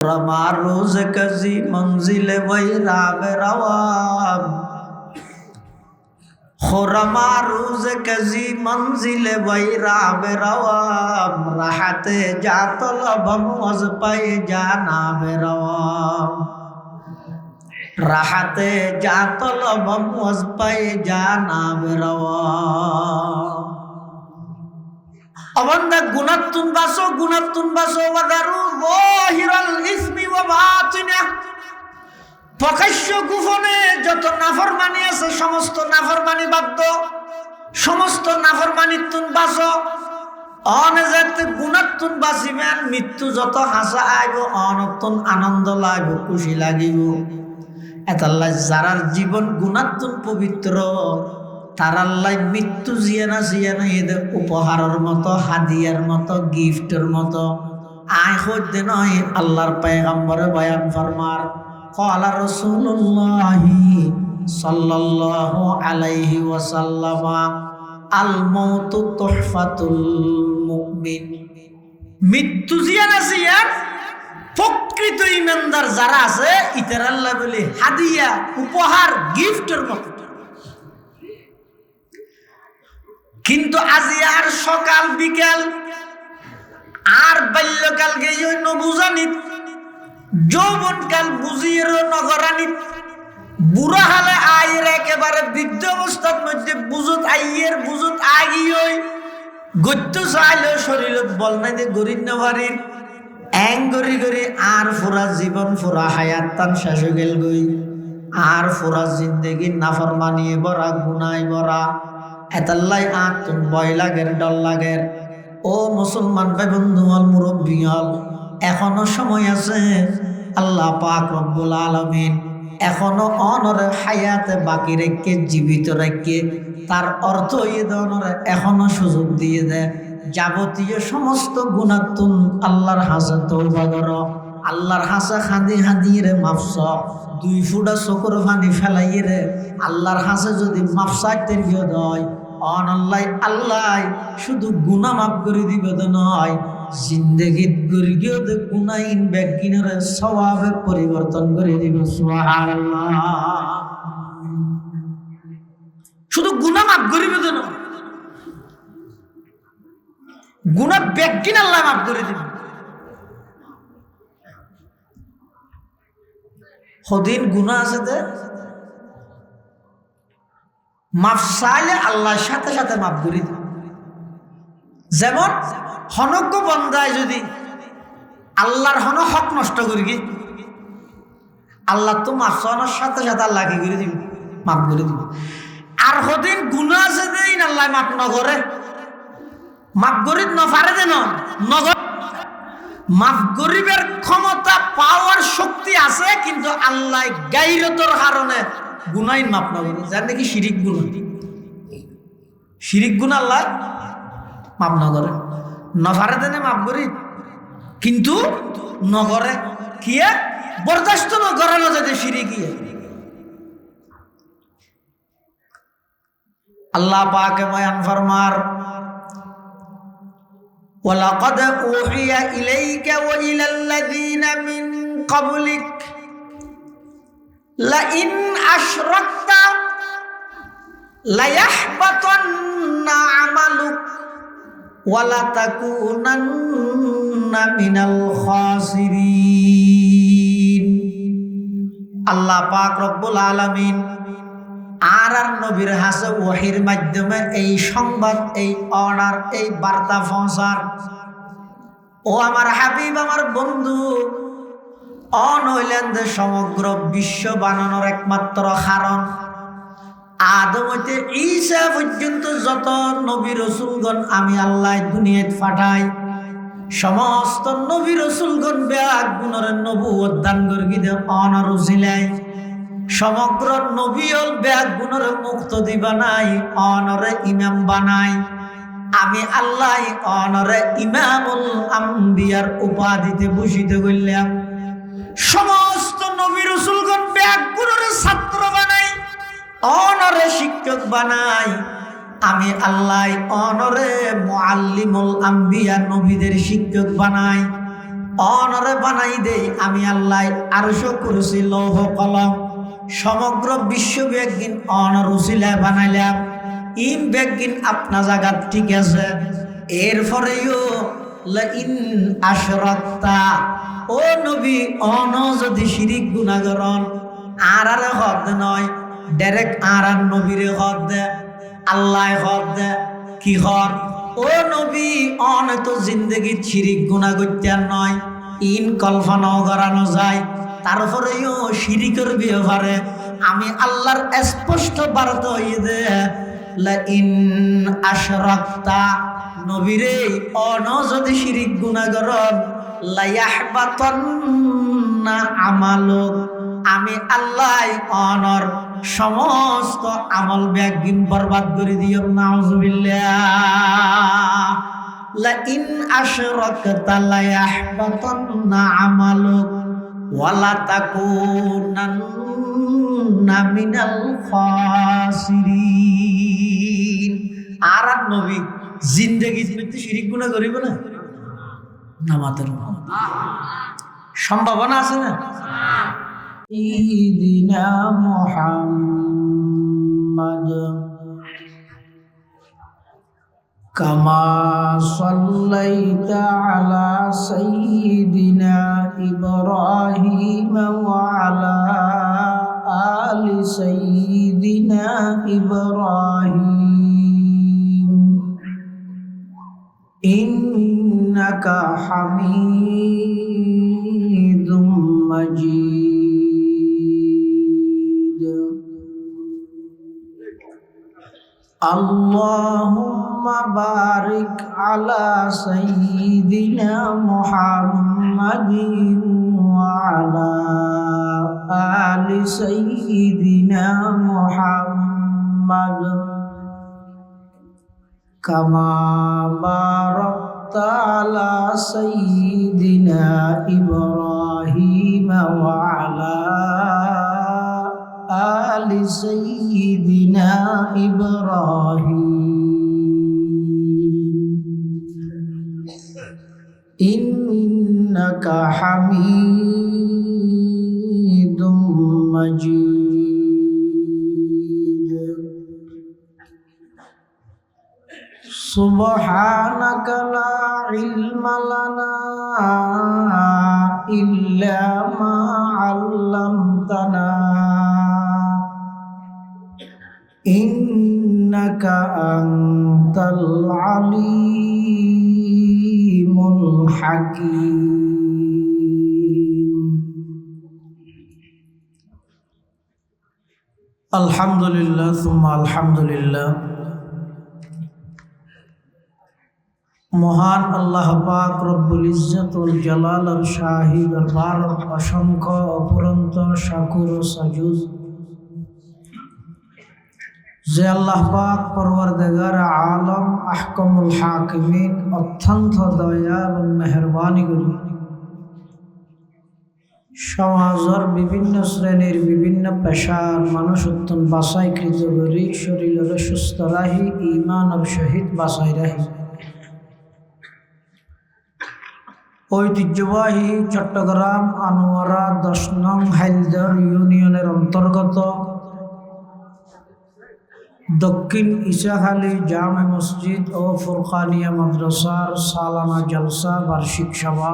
रमा रोज कजी मंजिल वही राब रवाम खुरमा रोज कजी मंजिल वही राब रवाम राहते जा तलब मज पाए जाना रवाम राहते जा तलब मज पाए जाना रवाम अवंद गुणत्तुन बासो वदारु जाहिराल ইসমি ওয়া বাতিনা প্রকাশ্য গোপনে যত নাফরমানি আছে সমস্ত নাফরমানি বাদ দাও সমস্ত নাফরমানিতুন বাসো অনজাত গুণাতুন বাসিবেন মৃত্যু যত হাসা আইব অনতুন আনন্দ লাগবে খুশি লাগিব এতাল্লাহ যারার জীবন গুণাতুন পবিত্র তার আল্লাহ মৃত্যু জিয়ানা এদের উপহারের মতো হাদিয়ার মতো গিফটের মতো আয় হইতে নয় আল্লাহর পয়গম্বরে বয়ান ফরমার ক্বালা রাসূলুল্লাহি সাল্লাল্লাহু আলাইহি ওয়াসাল্লাম আল মাউতু তুহফাতুল মুমিন মৃত্যু জিয়ানা প্রকৃত ঈমানদার যারা আছে ইতার আল্লাহ বলে হাদিয়া উপহার গিফটের মতো কিন্তু আজিয়ার সকাল বিকাল আর বাল্যকাল গেই নবুজানিত যৌবনকাল বুঝিয়ের নগরানিত বুড়া হালে আয়ের একেবারে বৃদ্ধ অবস্থার মধ্যে বুঝত আইয়ের বুঝত আগিয়ে গত্য চাইলেও শরীরত বল নাই যে গরিব নেভারির এং গরি গরি আর ফুরা জীবন ফুরা হায়াত তান শেষ গেল গই আর ফুরা জিন্দেগি নাফরমানিয়ে বরা গুনায় বরা এতাল্লাই আতুন ভয় লাগের ডর লাগের ও মুসলমান ভাই বন্ধু হল মুরব্বী হল এখনো সময় আছে আল্লাহ পাক রব্বুল আলামিন এখনো অনরে হায়াতে বাকি রেখে জীবিত রেখে তার অর্থ ইদনরে এখনো সুযোগ দিয়ে দেয় যাবতীয় সমস্ত গুণাতুন আল্লাহর হাসে তওবা করো আল্লাহর হাসে হাদি রে মাফস দুই ফুটা চকুর পানি ফেলাই রে আল্লাহর হাসে যদি মাফসাইতে গিয়ে দেয় অনল্লাই আল্লাহ শুধু গুনাহ মাফ করে দিবে তো নয় জিন্দেগিত গরি গিয়ে গুনাহীন ব্যক্তির সওয়াবে পরিবর্তন করে দিবে সুবহানাল্লাহ শুধু গুনাহ মাফ করিবে তো নয় গুনাহ ব্যক্তির আল্লাহ মাফ করে দিবে হদিন গুনাহ আছে তে মাফ চাইলে আল্লাহর সাথে সাথে মাফ করে দিবে যেমন হনজ্ঞ বন্দায় যদি আল্লাহর হক নষ্ট করি কি আল্লাহ তো মাফ চাওয়ানোর সাথে সাথে আল্লাহ কি করে দিবে মাফ করে দিবে আর হদিন গুনাহ আছে দেন আল্লাহ মাফ নগরে মাফ করি নফারে দেন নগর মাফ গরিবের ক্ষমতা পাওয়ার শক্তি আছে কিন্তু আল্লাহ গায়রতর কারণে গুনাহীন মাফ না করে যার নাকি শিরিক গুনাহ আল্লাহ মাফ না করে নফারে দেনে মাফ করি কিন্তু নগরে কি বরদাস্ত না করানো যাতে শিরিক আল্লাহ পাক বয়ান ফরমার ওয়ালাকাদ উহিয়া ইলাইকা ওয়া ইলাল লাযিনা মিন ক্বাবলিক লাইন আশরাকতা লায়াহবাতান্না আমালুক ওয়া লাতাকুনান্না মিনাল খাসিরিন আল্লাহ পাক রব্বুল আলামিন আর নবীর হাসে ওহির মাধ্যমে এই সংবাদ এই অর্ডার এই বার্তা পৌঁছার ও আমার হাবিব আমার বন্ধু অনইলেন যে সমগ্র বিশ্ব বানানোর একমাত্র কারণ আদম হইতে ঈসা পর্যন্ত যত নবী রাসূলগণ আমি আল্লাহ দুনিয়াতে পাঠাই সমস্ত নবী রাসূলগণ ব্যাগ গুণের নবুয়ত দান করি দে অনরুজিলাই সমগ্র নবীল ব্যাগ গুণের মুক্ত দিবা নাই অনরে ইমাম বানাই আমি আল্লাহ অনরে ইমামুল আম্বিয়ার উপাধিতে ভূষিত করলাম সমস্ত নবী রাসূলগণ ব্যাগ গুণের ছাত্র বানাই অনরে শিক্ষক বানাই আমি আল্লাহ অনরে মুআল্লিমুল আম্বিয়া নবীদের শিক্ষক বানাই অনরে বানাই দেই আমি আল্লাহ আরশ কুরসি লৌহ কলম সমগ্র বিশ্ব ব্যাগিন অনর উসিলা বানাইলাম ইম ব্যাগিন আপনা জায়গা ঠিক আছে এরপরেও লাইন আশরাকতা ও নবী অন যদি শিরিক গুনাহ করন আর হদ নয় ডাইরেক্ট আর নবীরে হদ দে আল্লাহ হদ দে কি হদ ও নবী অন তো জিন্দগি শিরিক গুনাহ করতে নয় ইন কল্পনাও করানো যায় তারপরেও শিরিকের ব্যাপারে আমি আল্লাহর স্পষ্ট বার্তা হয়ে দে লাইন আশরাকতা নবীরে অন যদি শিরিক গুনাহ করন লায়াহবাতান্না আমালুক আমি আল্লাহ অনর সমস্ত আমল ব্যাগিন বরবাদ করে দিও নাউজুবিল্লাহ লাইন আশরাকতা লায়াহবাতান্না আমালুক ওয়ালা তাকুনান্না মিনাল খাসিরিন আর নবী জিন্দেগি মধ্যে শিরিক গুনাহ করিব না নামাতের সম্ভাবনা আছে না সাইয়্যিদিনা মুহাম্মদ কামা সাল্লাইতা আলা সাইয়্যিদিনা ইব্রাহিম ওয়া আলা আলি সাইয়্যিদিনা ইব্রাহিম ইন্নাকা হামিদুম মাজিদ আল্লাহুম্মা বারিক আলা সাইয়্যিদিনা মুহাম্মাদিন ওয়া আলা আলি সাইয়্যিদিনা মুহাম্মাদ কামা বারাকতা আলা সাইয়্যিদিনা ইব্রাহিম ওয়া আলা আলি সাইয়্যিদিনা ইব্রাহিম ইন্নাকা হামিদুম মাজিদ সুবহানাকা লা ইলমা লানা ইল্লা মা 'আল্লামতানা ইন্নাকা আনতাল আলিমুল হাকীম আলহামদুলিল্লাহ সুম্মা আলহামদুলিল্লাহ মহান আল্লাহ পাক রব্বুল ইজ্জতুল জালালের শাহী দরবার অসংখ্য অপুরন্ত শাকুর ও সাজুদ যে আল্লাহ পাক পরওয়ারদিগার আলম আহকামুল হাকিমিন অত্যন্ত দয়া এবং মেহরবানি করে সমাজের বিভিন্ন শ্রেণীর বিভিন্ন পেশার মানুষ উত্তম বাছাইকৃত করি শরীরের সুস্থ রাহি ইমানের সহিত বাছাই রাহি ঐতিহ্যবাহী চট্টগ্রাম আনোয়ারা 10 নং হাইলদার ইউনিয়নের অন্তর্গত দক্ষিণ ইসাখালী জামে মসজিদ ও ফুরকানিয়া মাদ্রাসার সালানা জলসা বার্ষিক সভা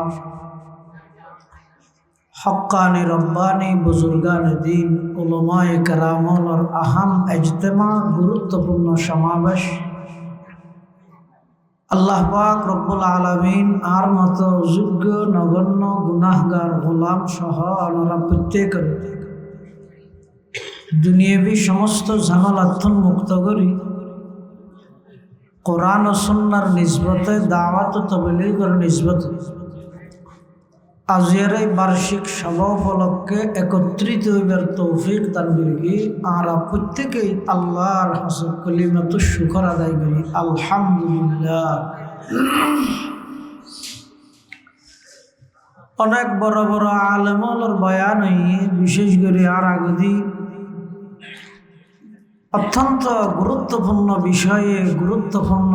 হক্কানি রব্বানি বুজুর্গান দিন উলামায়ে কেরামের আহাম ইজতেমা গুরুত্বপূর্ণ সমাবেশ আল্লাহ পাক রব্বুল আলামিন আর মতো যোগ্য নগণ্য গুনাহগার গোলাম সহ আমরা প্রত্যেকের দুনিয়াবি সমস্ত ঝামেলাথন মুক্ত করি কোরআন ও সুন্নাহর নিসবতে দাওয়াত ও তাবলীগের নিসবতে আজকের এই বার্ষিক সভা উপলক্ষে একত্রিত হইবার তৌফিক দান করি আর প্রত্যেকেই আল্লাহর হাসব কলিমাত শুকর আদায় করি আলহামদুলিল্লাহ। অনেক বড় বড় আলেমর বয়ান হইয়ে বিশেষ করে আর আগদি অত্যন্ত গুরুত্বপূর্ণ বিষয়ে গুরুত্বপূর্ণ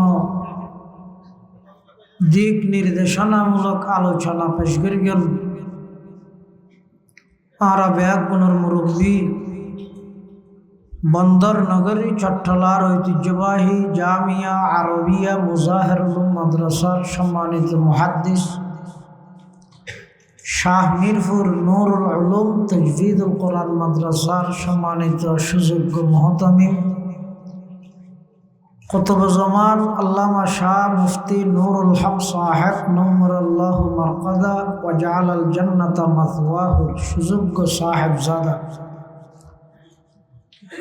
দিক নির্দেশনামূলক আলোচনা পেশ করিবেন আরা ব্যাগুনের মুরব্বী বন্দর নগরী চট্টলার ঐতিহ্যবাহী জামিয়া আরবিয়া মুজাহিরুল মাদ্রাসার সম্মানিত মুহাদ্দিস শাহ মিরপুর নুরুল উলুম তাজভিদুল কোরআন মাদ্রাসার সম্মানিত সুযোগ্য মুহতামিম কুতুবুজ্জামান আল্লামা শাহ মুফতি নুরুল হক সাহেব নওয়ারাল্লাহু মারকাদা ওয়া জাআলাল জান্নাতা মাথওয়াহু সুযোগ্য সাহেবজাদা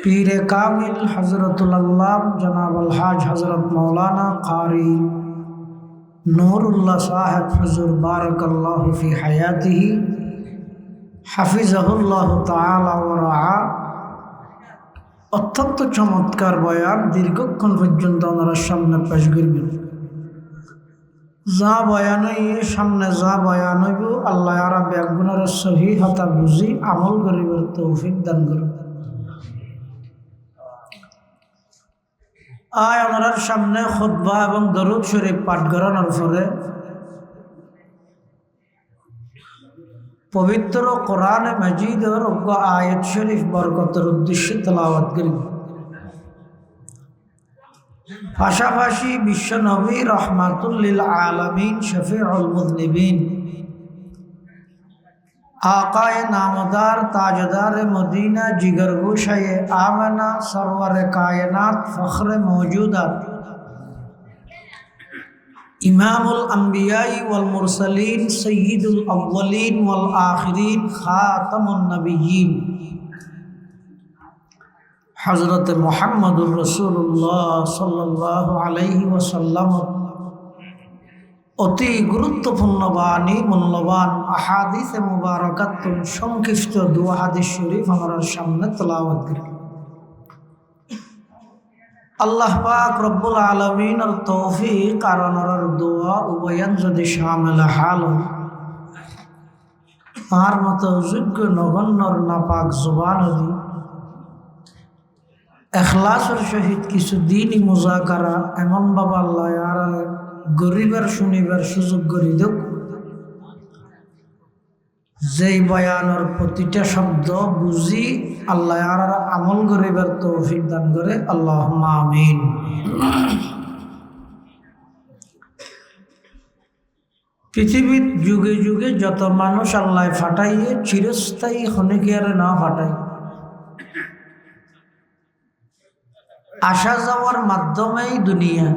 পীরে কামিল হযরতুল আল্লাম জনাব আল হাজ হযরত মাওলানা কারি নূরুল্লাহ সাহেব হুজুর বারাকাল্লাহু ফি হায়াতিহি হাফিজাহুল্লাহু তাআলা ওয়া রাআ। অত্যন্ত চমৎকার বয়ান দীর্ঘক্ষণ পর্যন্ত আমরা সামনে পেশ করবেন। যা বয়ান সামনে যা বয়ান হইব আল্লাহ আরা ব্যাগুনের সহি হতা বুঝি আমল করিবার তৌফিক দান করুন। আয় আমরা সামনে খুতবা এবং দরুদ শরীফ পাঠ করানোর পরে পবিত্র কোরআন মাজিদের আয়াত শরীফ বরকতের উদ্দেশ্যে তেলাওয়াত করি। পাশাপাশি বিশ্ব নবী রহমাতুল লিল আলামিন শফিউল মুযনিবিন आकाए नामदार ताजदार मदीना जिगरगोशाए आमना सरवर कायनात फ़ख्र मौजूदात इमामुल अंबियाई वल मुरसलीन सय्यिदुल अव्वलीन वल आखिरीन खातमुन नबिय्यीन हज़रत मुहम्मदुर रसूलुल्लाह सल्लल्लाहु अलैहि वसल्लम অতি গুরুত্বপূর্ণ বাণী মূল্যবান আহাদিসে মুবারাকাত সংক্ষিপ্ত দুয়া হাদিস শরীফ আমার সামনে তেলাওয়াত করি। আল্লাহ পাক রব্বুল আলামিনের তৌফিক আর ওনার দোয়া উভয়ান যদি শামিল হাল আর মতো যোগ্য নগণ্যর নাপাক জবান দি এখলাসের সহিত কিছু দিনই মুজাকারা এমন বাবা আল্লাহ আর গরিবের শুনিবার সুযোগ করি দেব, যেই বয়ানের প্রতিটা শব্দ বুঝি আল্লাহ আর আমল গরিবের তৌফিক দান করে আল্লাহুম্মা আমিন। পৃথিবীর যুগে যুগে যত মানুষ আল্লাহ ফাটাইয়ে চিরস্থায়ী হনেকে আর না ফাটাই, আসা যাওয়ার মাধ্যমেই দুনিয়া।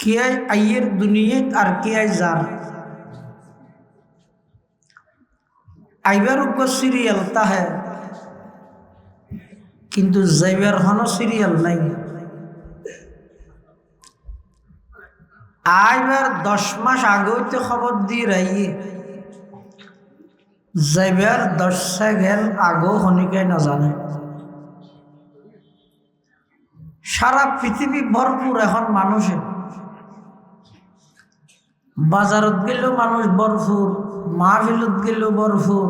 কে আইয়ের দুনিয়া আর কে আই যার আইবার উপর সিরিয়াল তাহে, কিন্তু যাইবার হন সিরিয়াল নাই। আইবার 10 মাস আগে হইতে খবর দিয়ে রাইয়ে যাইবার 10 সেকেন্ড আগেও হনিকে না জানে। সারা পৃথিবী ভরপুর এখন মানুষে, বাজারত গেলেও মানুষ ভরপুর, মাহফিলত গেলেও ভরপুর,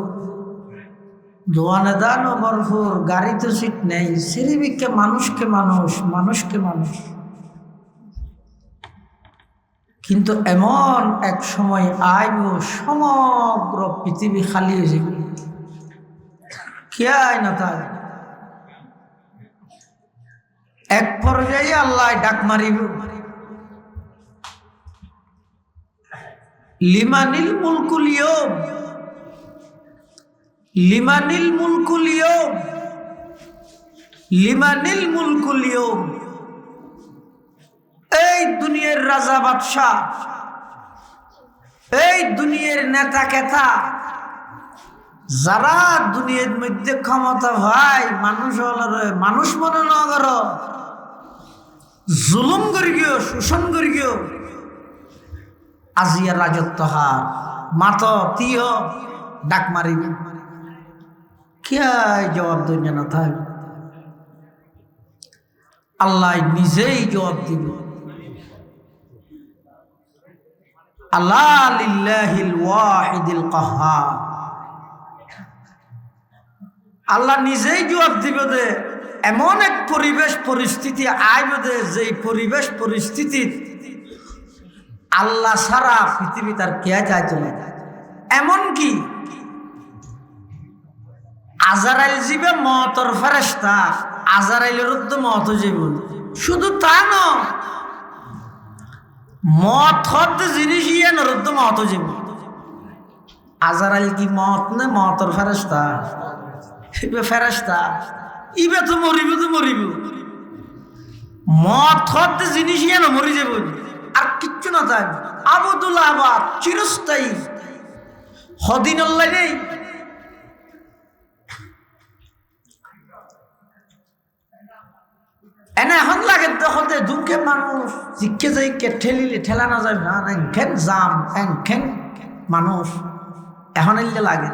দোয়ানে দানও ভরপুর, গাড়িতে সিট নেই, সিরিবিকে মানুষকে মানুষ, মানুষকে মানুষ। কিন্তু এমন এক সময় আইব সমগ্র পৃথিবী খালি হয়ে যাবে, কে আয় না তাই। এক পর্যায়ে আল্লাহ ডাক মারিব, লিমানিল মুলকুল ইয়াউম, লিমানিল মুলকুল ইয়াউম, লিমানিল মুলকুল ইয়াউম। এই দুনিয়ার রাজা বাদশাহ, এই দুনিয়ার নেতা কেতা, যারা দুনিয়ার মধ্যে ক্ষমতা ভাই মানুষ মানুষ মনে না করো, জুলুম করি গিয়েও শোষণ করি গিয়েও আজিয়া রাজত্ব হার মাত তিয় ডাক মারিব, কে জবাব দিন না থাক। আল্লাহ নিজেই জবাব দিব। আল্লাহ লিল্লাহিল ওয়াহিদিল কাহ্হার, আল্লাহ নিজেই জবাব দিব দে এমন এক পরিবেশ পরিস্থিতি আইবদে, যেই পরিবেশ পরিস্থিতি আল্লাহ সারা পৃথিবী তার কে চাইতো না। এমনকি আজরাইল জীবে মতর ফেরেশতা, আজরাইলের উদ্দ মত জীবন। শুধু তা নয়, মত হদ জিনিস ইয়ে নরুদ্দ মত জীবন। আজরাইল কি মত নে মতর ফেরেশতা? ইবে ফেরেশতা, ইবে তো মরিব তো মরিব। মত হদ জিনিস ইয়ে না মরি যাব আর কিচ্ছু না থাক। আবদুল আবাদ চিরস্থায়ী, হদিন আল্লাহ নেই। এনে এখন লাগে দেখতে দুঃখে মানুষ জিজ্ঞে যাই কে ঠেলিলে ঠেলা না যায় না, এনখেন জাম এনখেন মানুষ এখন এলে লাগে।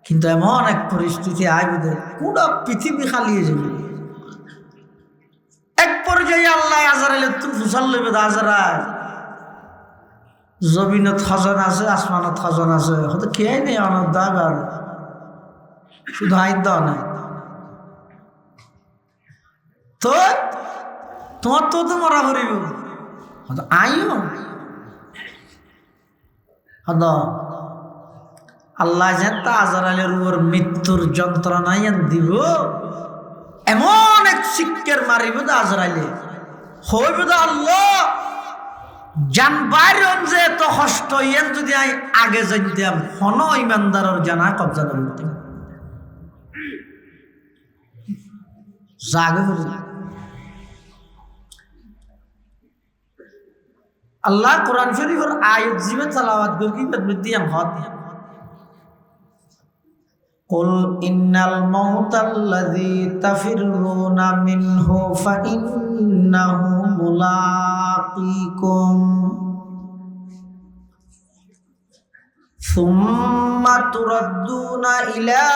কিন্তু এমন এক পরিস্থিতি আইবদে পুরো পৃথিবী খালিয়ে যাবে। এক পর্যায়ে আল্লাহ আজরাইলে তুই ফুসাল লইবে। আজরাইল জমিনত খজন আছে, আসমানত খজন আছে, হয়তো খেয়াই নেই অনেক দাগ আর শুধু আইন দেওয়া নাই। তো তোমার তো মরা করিব আইও হদ আল্লাহ যে আজরাইলের উপর মৃত্যুর যন্ত্রণাই দিব, এমন এক শিক্ষের মারিব আজরাইলে হইব আল্লাহ জানবার যে এত কষ্ট ইয়েন যদি আগে জানতাম হন ইমানদারের জানা কবজা করতাম জাগে। আল্লাহ কোরআন শরীফের আয়াত জিমে তেলাওয়াত করি কি দিয়াম হদ কুল ইন্নাল মাউতাল্লাযী তাফিরুনা মিনহু ফাইন্নাহু মুলাকীকুম সুম্মা তুরাদ্দুনা ইলা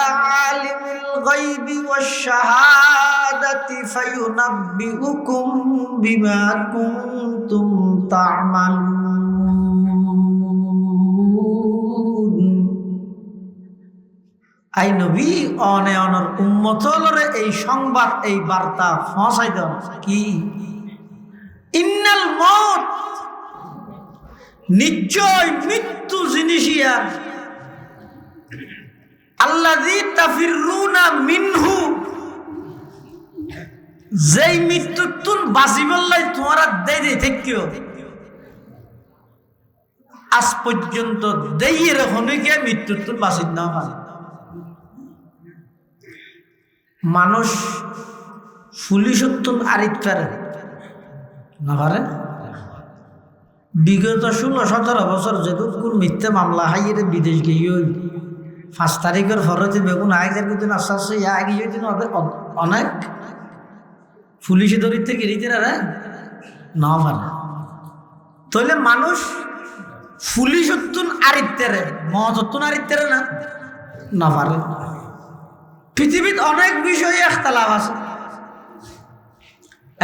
আলিমিল গায়বি ওয়াশ শাহাদাতি ফায়ুনাব্বিউকুম বিমা কুনতুম তা'মালুন। আই নবী অনে অনর উম্মতলরে এই সংবাদ এই বার্তা পৌঁছাই দাও কি ইন্নাল মউত, নিশ্চয় মৃত্যু জিনিসিয়া আল্লাযী তাফিরুনা মিনহু, যেই মৃত্যুর তুন বাঁচিবলাই তোমারা দেই থাকিও আজ পর্যন্ত দেই রেখনে গিয়ে মৃত্যুর তুন বাঁচিত না পারে। মানুষ পুলিশত্তুন আরিত পারে না পারে। বিগত 16-17 বছর যেটুকুর মিথ্যে মামলা হাইয়ে বিদেশ গিয়ে 5 তারিখের ফরতে বেগুন আগের কিন্তু আস্তে আস্তে আগে অনেক পুলিশে ধরিতে গিরিতে না পারে। তাহলে মানুষ পুলিশত্তুন আরিত্যারে মহত্তুন আরিত্যারে না পারে। পৃথিবীতে অনেক বিষয়ে ইখতিলাফ আছে,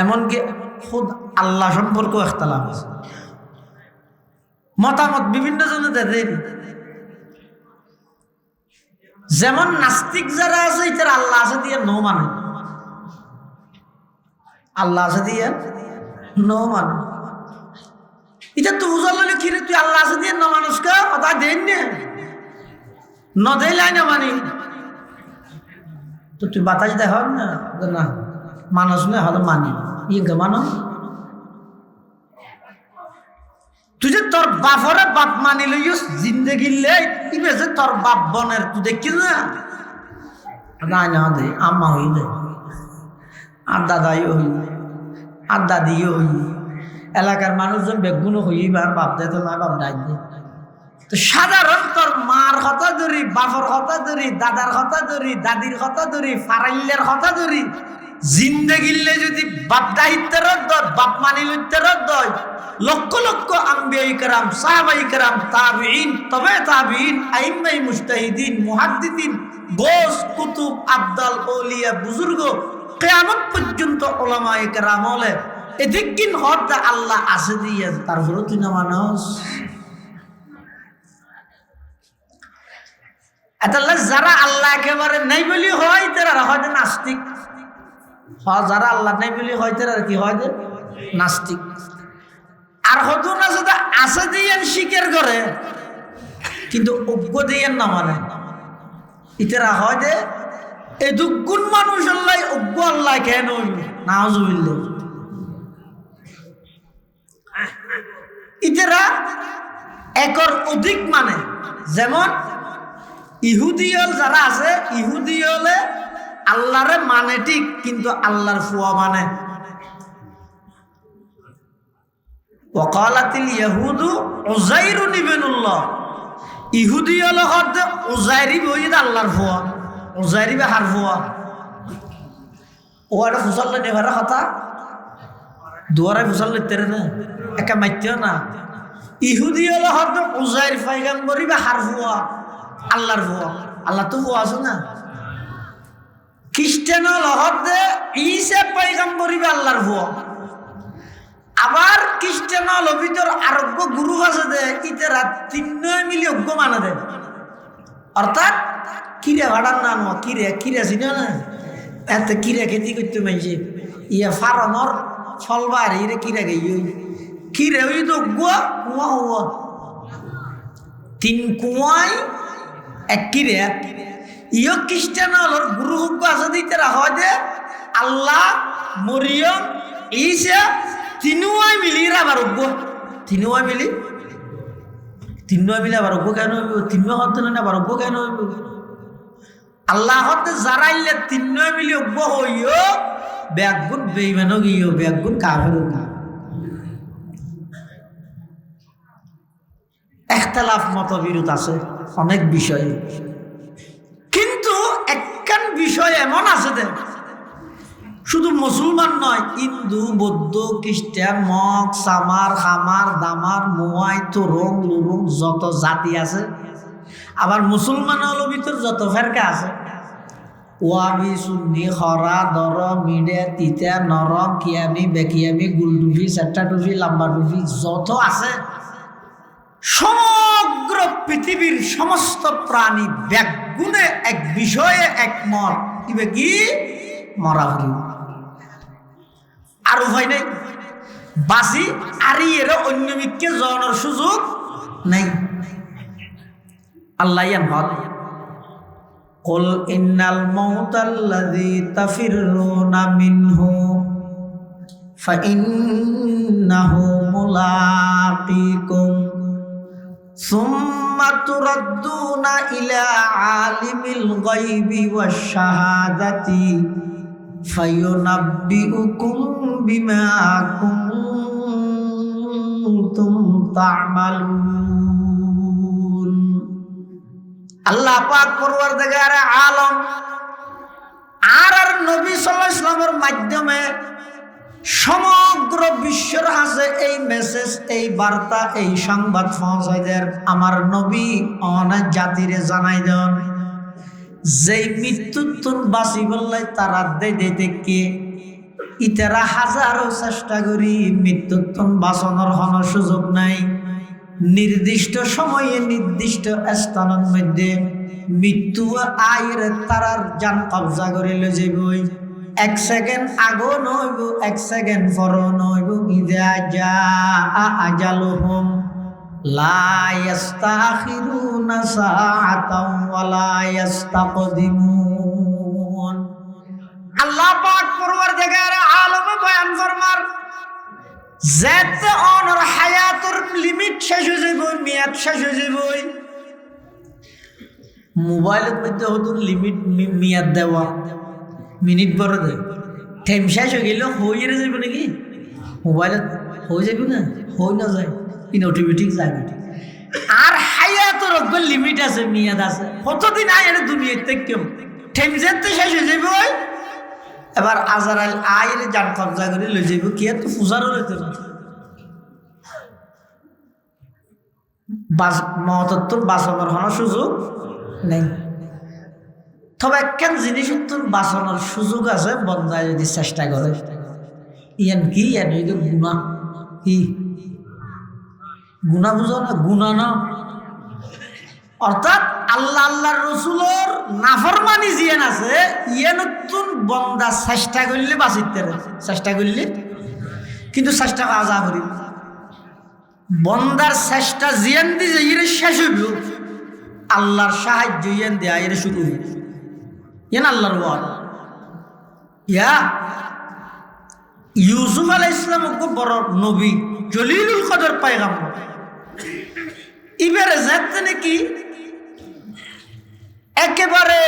এমনকি খুদ আল্লাহ সম্পর্কেও ইখতিলাফ আছে। মতামত বিভিন্ন জনে দেন। যেমন নাস্তিক যারা আছে এটার আল্লাহ আছে দিয়ে নো মানে, আল্লাহ আছে দিয়ে নো মানে। এটা তো বুঝালে কি রে তুই আল্লাহ আছে দিয়ে ন মানুষকে কথা দেন ন দেলাই না মানি তো তুই বাতাস দেখ না না মানুষ না হয়তো মানি ইয়ে মানো। তুই যে তোর বাপরে বাপ মানি লইস জিন্দগি ইবে যে তোর বাপ বনের তুই দেখি না না দে আম্মা হই দে আর দাদাইও হই আর দাদিও হই, এলাকার মানুষজন বেগুনও হই আর বাপ দে তো না বাপ নাই দে। তো সাধারণ তোর মার কথা ধরি, বাপর কথা ধরি, দাদার কথা ধরি, দাদির কথা ধরি, ফারাইলের কথা ধরি, জিন্দগিলে যদি বাপ দায়িত্বের দয় বাপ মানি লইতের দয় লক্ষ লক্ষ আম্বিয়া ইকরাম সাহাবা ইকরাম তাবিঈন তবে তাবিঈন আইম্মাই মুজতাহিদিন মুহাদ্দিদিন গোস কুতুব আবদাল আউলিয়া বুজুর্গ কিয়ামত পর্যন্ত উলামা ইকরাম হলে এদিকিন হদ আল্লাহ আছে দিয়ে তারপরে তুই না মানুষ। তাহলে যারা আল্লাহ একেবারে নাই বলি হয় তারা হয় নাস্তিক। যারা আল্লাহ নাই বলি হয় তারা কি হয় নাস্তিক। আর হতো না যেটা আছে দিয়ে স্বীকার করে কিন্তু অজ্ঞ দিয়ে না মানে ইতারা হয় যে এই দুগুণ মানুষ আল্লাহ অজ্ঞ আল্লাহ কেন নাউজুবিল্লাহ। ইতারা একর অধিক মানে, যেমন ইহুদিয়ল যারা আছে ইহুদিয়লে আল্লাহরে মানে ঠিক কিন্তু আল্লাহর ফুয়া মানে। ওয়াকালাতিল ইয়াহুদু উযাইরুন ইবনুল্লাহ, ইহুদি হলো হচ্ছে উযাইর বইদ আল্লাহর ফুয়া, উযাইর বে হার ফুয়া। ও এটা ফুসাল নেভারে কথা দুয়ারে ফুসাল লিখতে না একা মাইতেও না। ইহুদি হলো হচ্ছে উযাইর পয়গম্বরী বে হার ফুয়া আল্লাহর ফুয়া, আল্লাহ তো ফুয়া আছে না। খ্রিস্টান হলো হচ্ছে ঈসা পয়গম্বরী বে আল্লাহর ফুয়া। আবার খ্রিস্টান হলো ভিতর আরোগ্য গুরু আছে দে ইতারা তিনজনে মিলে অজ্ঞ মানে দেয়। অর্থাৎ কিরে ভাড়ার নাম কিরে কিরে চিনে না এত কিরে খেতি করতে মাইছে ইয়ে ফারমর ফলবার ইরে কিরে গে কিরে ওই তো অজ্ঞ কুয়া হওয়া তিন কুয়াই এক কিরে ইয় খ্রিস্টান হলোর গুরু অজ্ঞ আছে দিতে হয় যে আল্লাহ মরিয়ম ঈসা তিনুয়াই মিলি আবার অজ্ঞ, তিনুয়াই মিলি আবার অজ্ঞ কেন হইব? তিন হতে না আবার অজ্ঞ কেন হইব? আল্লাহ হতে জারাইলে তিনুয়াই মিলি অজ্ঞ হইও ব্যাগুন বেইমানও গিয়েও ব্যাগুন কাফের না। ইখতিলাফ মতবিরোধ আছে অনেক বিষয়ে, কিন্তু একখান বিষয় এমন আছে দেখ শুধু মুসলমান নয়, হিন্দু বৌদ্ধ খ্রিস্টান মগ সামার খামার দামার মোয়াই তোরং লুরুং যত জাতি আছে, আবার মুসলমান হলো ভিতর যত ফেরকা আছে ওয়াবি সুন্নি খরা দর মিডে তিতা নরম কিয়ামি বেকিয়ামি গুল টুফি চারটা টুফি লাম্বা টুফি যত আছে সমগ্র পৃথিবীর সমস্ত প্রাণী ব্যাগুণে এক বিষয়ে একমত কিবে কি মরা হইব আর উপায় নেই বাসি আরি এর অন্য মিথ্যে জনের সুযোগ নেই। আল্লাহ ইয়ানহদ কুল ইন্নাল মাউতাল্লাযী তাফিররুনা মিনহু ফাইন্নাহু মুলাকিকুম সুম্মা তুরাদ্দুনা ইলা আলিমিল গায়বি ওয়াশ শাহাদাতি ফায়ুনাব্বিউকুম বিমা কুনতুম তা'মালুন। আল্লাহ পাক পরওয়ারদিগার আলম আর নবী সাল্লাল্লাহু আলাইহি ওয়াসাল্লামের মাধ্যমে সমগ্র বিশ্বের কাছে এই মেসেজ এই বার্তা এই সংবাদ পৌঁছায় দেন। আমার নবী অনেক জাতিরে জানাই দেন যেই মৃত্যুর বাঁচি বললাই তারা দেখে ইতারা হাজারো চেষ্টা করি মৃত্যুর বাঁচানোর কোনো সুযোগ নাই। নির্দিষ্ট সময়ে নির্দিষ্ট স্থানের মধ্যে মৃত্যু আয়ের তারার জান কবজা করে লয়ে যাবই। এক সেকেন্ড আগো নইব এক সেকেন্ড পর নইব ইযা জাআ আজালুহুম লা ইস্তাখিরুনা সাআতাও ওয়া লা ইস্তাকদিমুন। আল্লাহ পাক পরওয়ারদিগার আলম বয়ান ফরমার যেত অনর হায়াতুর লিমিট শেষ হয়ে যাইব, মেয়াদ শেষ হয়ে যাইব। মোবাইলের মধ্যে হতো লিমিট মেয়াদ দেওয়া মিনিট বড় দেয় টাইম শেষ হয়ে গেল হয়ে যাবে নাকি মোবাইলত হয়ে যাবে না হয়ে না যায় ইন অটোমেটিক যাবে। আর হায়াতুর লিমিট আছে মেয়াদ আছে কতদিন আয় এটা দুনিয়ার থেকে কেউ টাইম যেতে শেষ হয়ে যাবে। এবার আজরাইল আইলে জান কবজা করে লয়ে যাইব কি এত ফুজারও লইতে না মহত্তর বাঁচানোর কোনো সুযোগ নেই। তবে একখান জিনিস তোর বাঁচানোর সুযোগ আছে বন্দায় যদি চেষ্টা করে। ইয়ান কি ইয়ান এই গুণা কি গুণা বুঝো না গুণা না, অর্থাৎ আল্লাহ আল্লাহর রসুলোর নাফরমানি জিয়ান আছে ইয়ে নতুন বন্দা চেষ্টা করলে বাঁচিতে চেষ্টা করলে কিন্তু চেষ্টা আজা করি বন্দার চেষ্টা জিয়ান দিয়ে ইয়ে শেষ হইব আল্লাহর সাহায্য ইয়ান দেয়া এর শুরু ইয়ান আল্লাহর ওয়াদ ইয়া ইউসুফ আলাইহিস সালাম বড় নবী জলিলুল কদর পয়গম্বর ইবারে যাতে নাকি একেবারে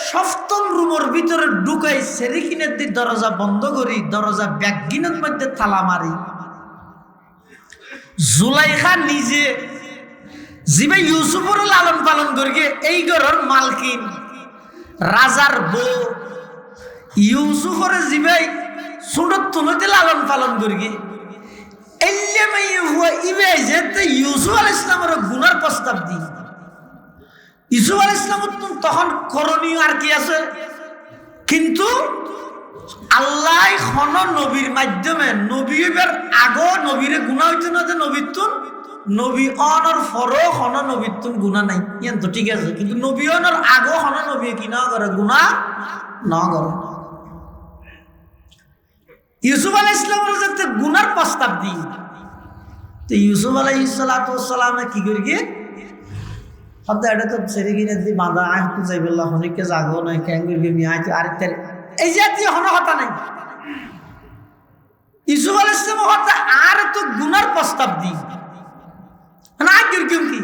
সপ্তম রুমের ভিতরে ঢুকাই সেরিকিনের দি দরজা বন্ধ করি দরজা ব্যাগিনের মধ্যে তালা মারি জুলাইখা নিজে জিবে ইউসুফের লালন পালন করি এই ঘরের মালকিন রাজার বউ ইউসুফের জিবে সুরত তুলতে লালন পালন করি ইউসুফ আলাইহিস সালামের গুনার প্রস্তাব দি ইউসুফ আলাইহিস সালাম তখন করণীয় আর কি আছে কিন্তু আল্লাহ খন নবীর মাধ্যমে নবী হইবার আগো নবীরে গুনাহ হইতো না যে নবীতুন নবী অনর ফরো খন নবীতুন গুনাহ নাই ইয়ান তো ঠিক আছে কিন্তু নবী অনর আগো খন নবী কি না করে গুনাহ না করে ইউসুফ আলাইহিস সালামের যাতে গুনার প্রস্তাব দি তো ইউসুফ আলাইহিস সালামে কি করি গিয়ে হতে এটা তো ছেড়ে কিনে দি বাঁধা আয় তো যাইবেল্লা হনিকে জাগো নয় ক্যাঙ্গুর গিয়ে মিয়া আর এই জাতীয় হন কথা নাই ইউসুফ আলাইহিস সালাম হতে আর তো গুনার প্রস্তাব দি না কিরকম কি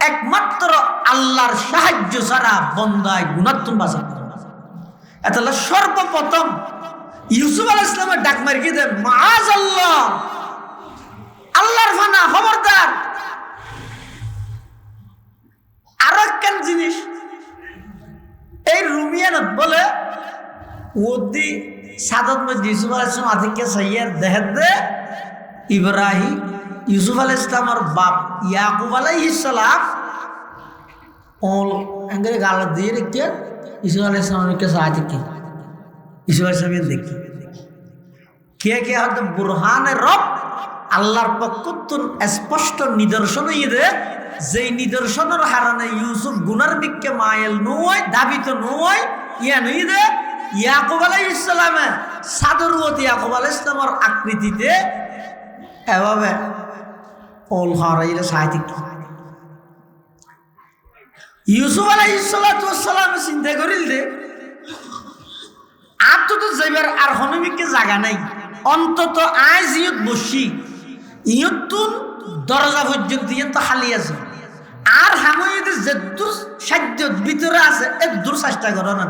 একমাত্র আল্লাহর সাহায্য ছাড়া বন্দায় গুনার তুম বাঁচাতে এতলা সর্বপ্রথম ইউসুফ আলাইহিস সালামের ডাক মারি কি দেন মাআযাল্লাহ আল্লাহর ফানা খবরদার আরো একখান জিনিস এই রুমিয়ানত বলে ওদি সাদত মধ্যে ইউসুফ আলাইহিস সালাম আদিকে সাইয়ার দেহ দে ইব্রাহিম ইউসুফ আলাইহিস সালামের বাপ ইয়াকুব আলাইহিস সালাম ওল এঙ্গে গাল দিয়ে রেখে ইউসুফ আলাইহিস সালামের কাছে আদিকে ইউসুফ আলাইহিস সালাম দেখি কে হয়তো বুরহানে রব আল্লাহর পক্ষতুন স্পষ্ট নিদর্শন ইয়ে যেই নিদর্শনের হারানে ইউসুফ গুনার বিক্ষে মায়েল নয় দাবিত নয় ইয়া নই দে ইয়াকুব আলাইহিস সালামে সাদরুত ইয়াকুব আলাইহিস সালামের আকৃতিতে এভাবে ওল হারাইলে সাহিত্য ইউসুফ আলাইহিস সালাম চিন্তা করিল দে আর তো যাইবার আর হনমিকে জায়গা নাই অন্তত আজ ইয়ত বসি ইয়তুন দরজা পর্যন্ত ইয়ত খালি আছে আর হামইতে যেদুর সাধ্য ভিতরে আছে এক দূর চেষ্টা করো না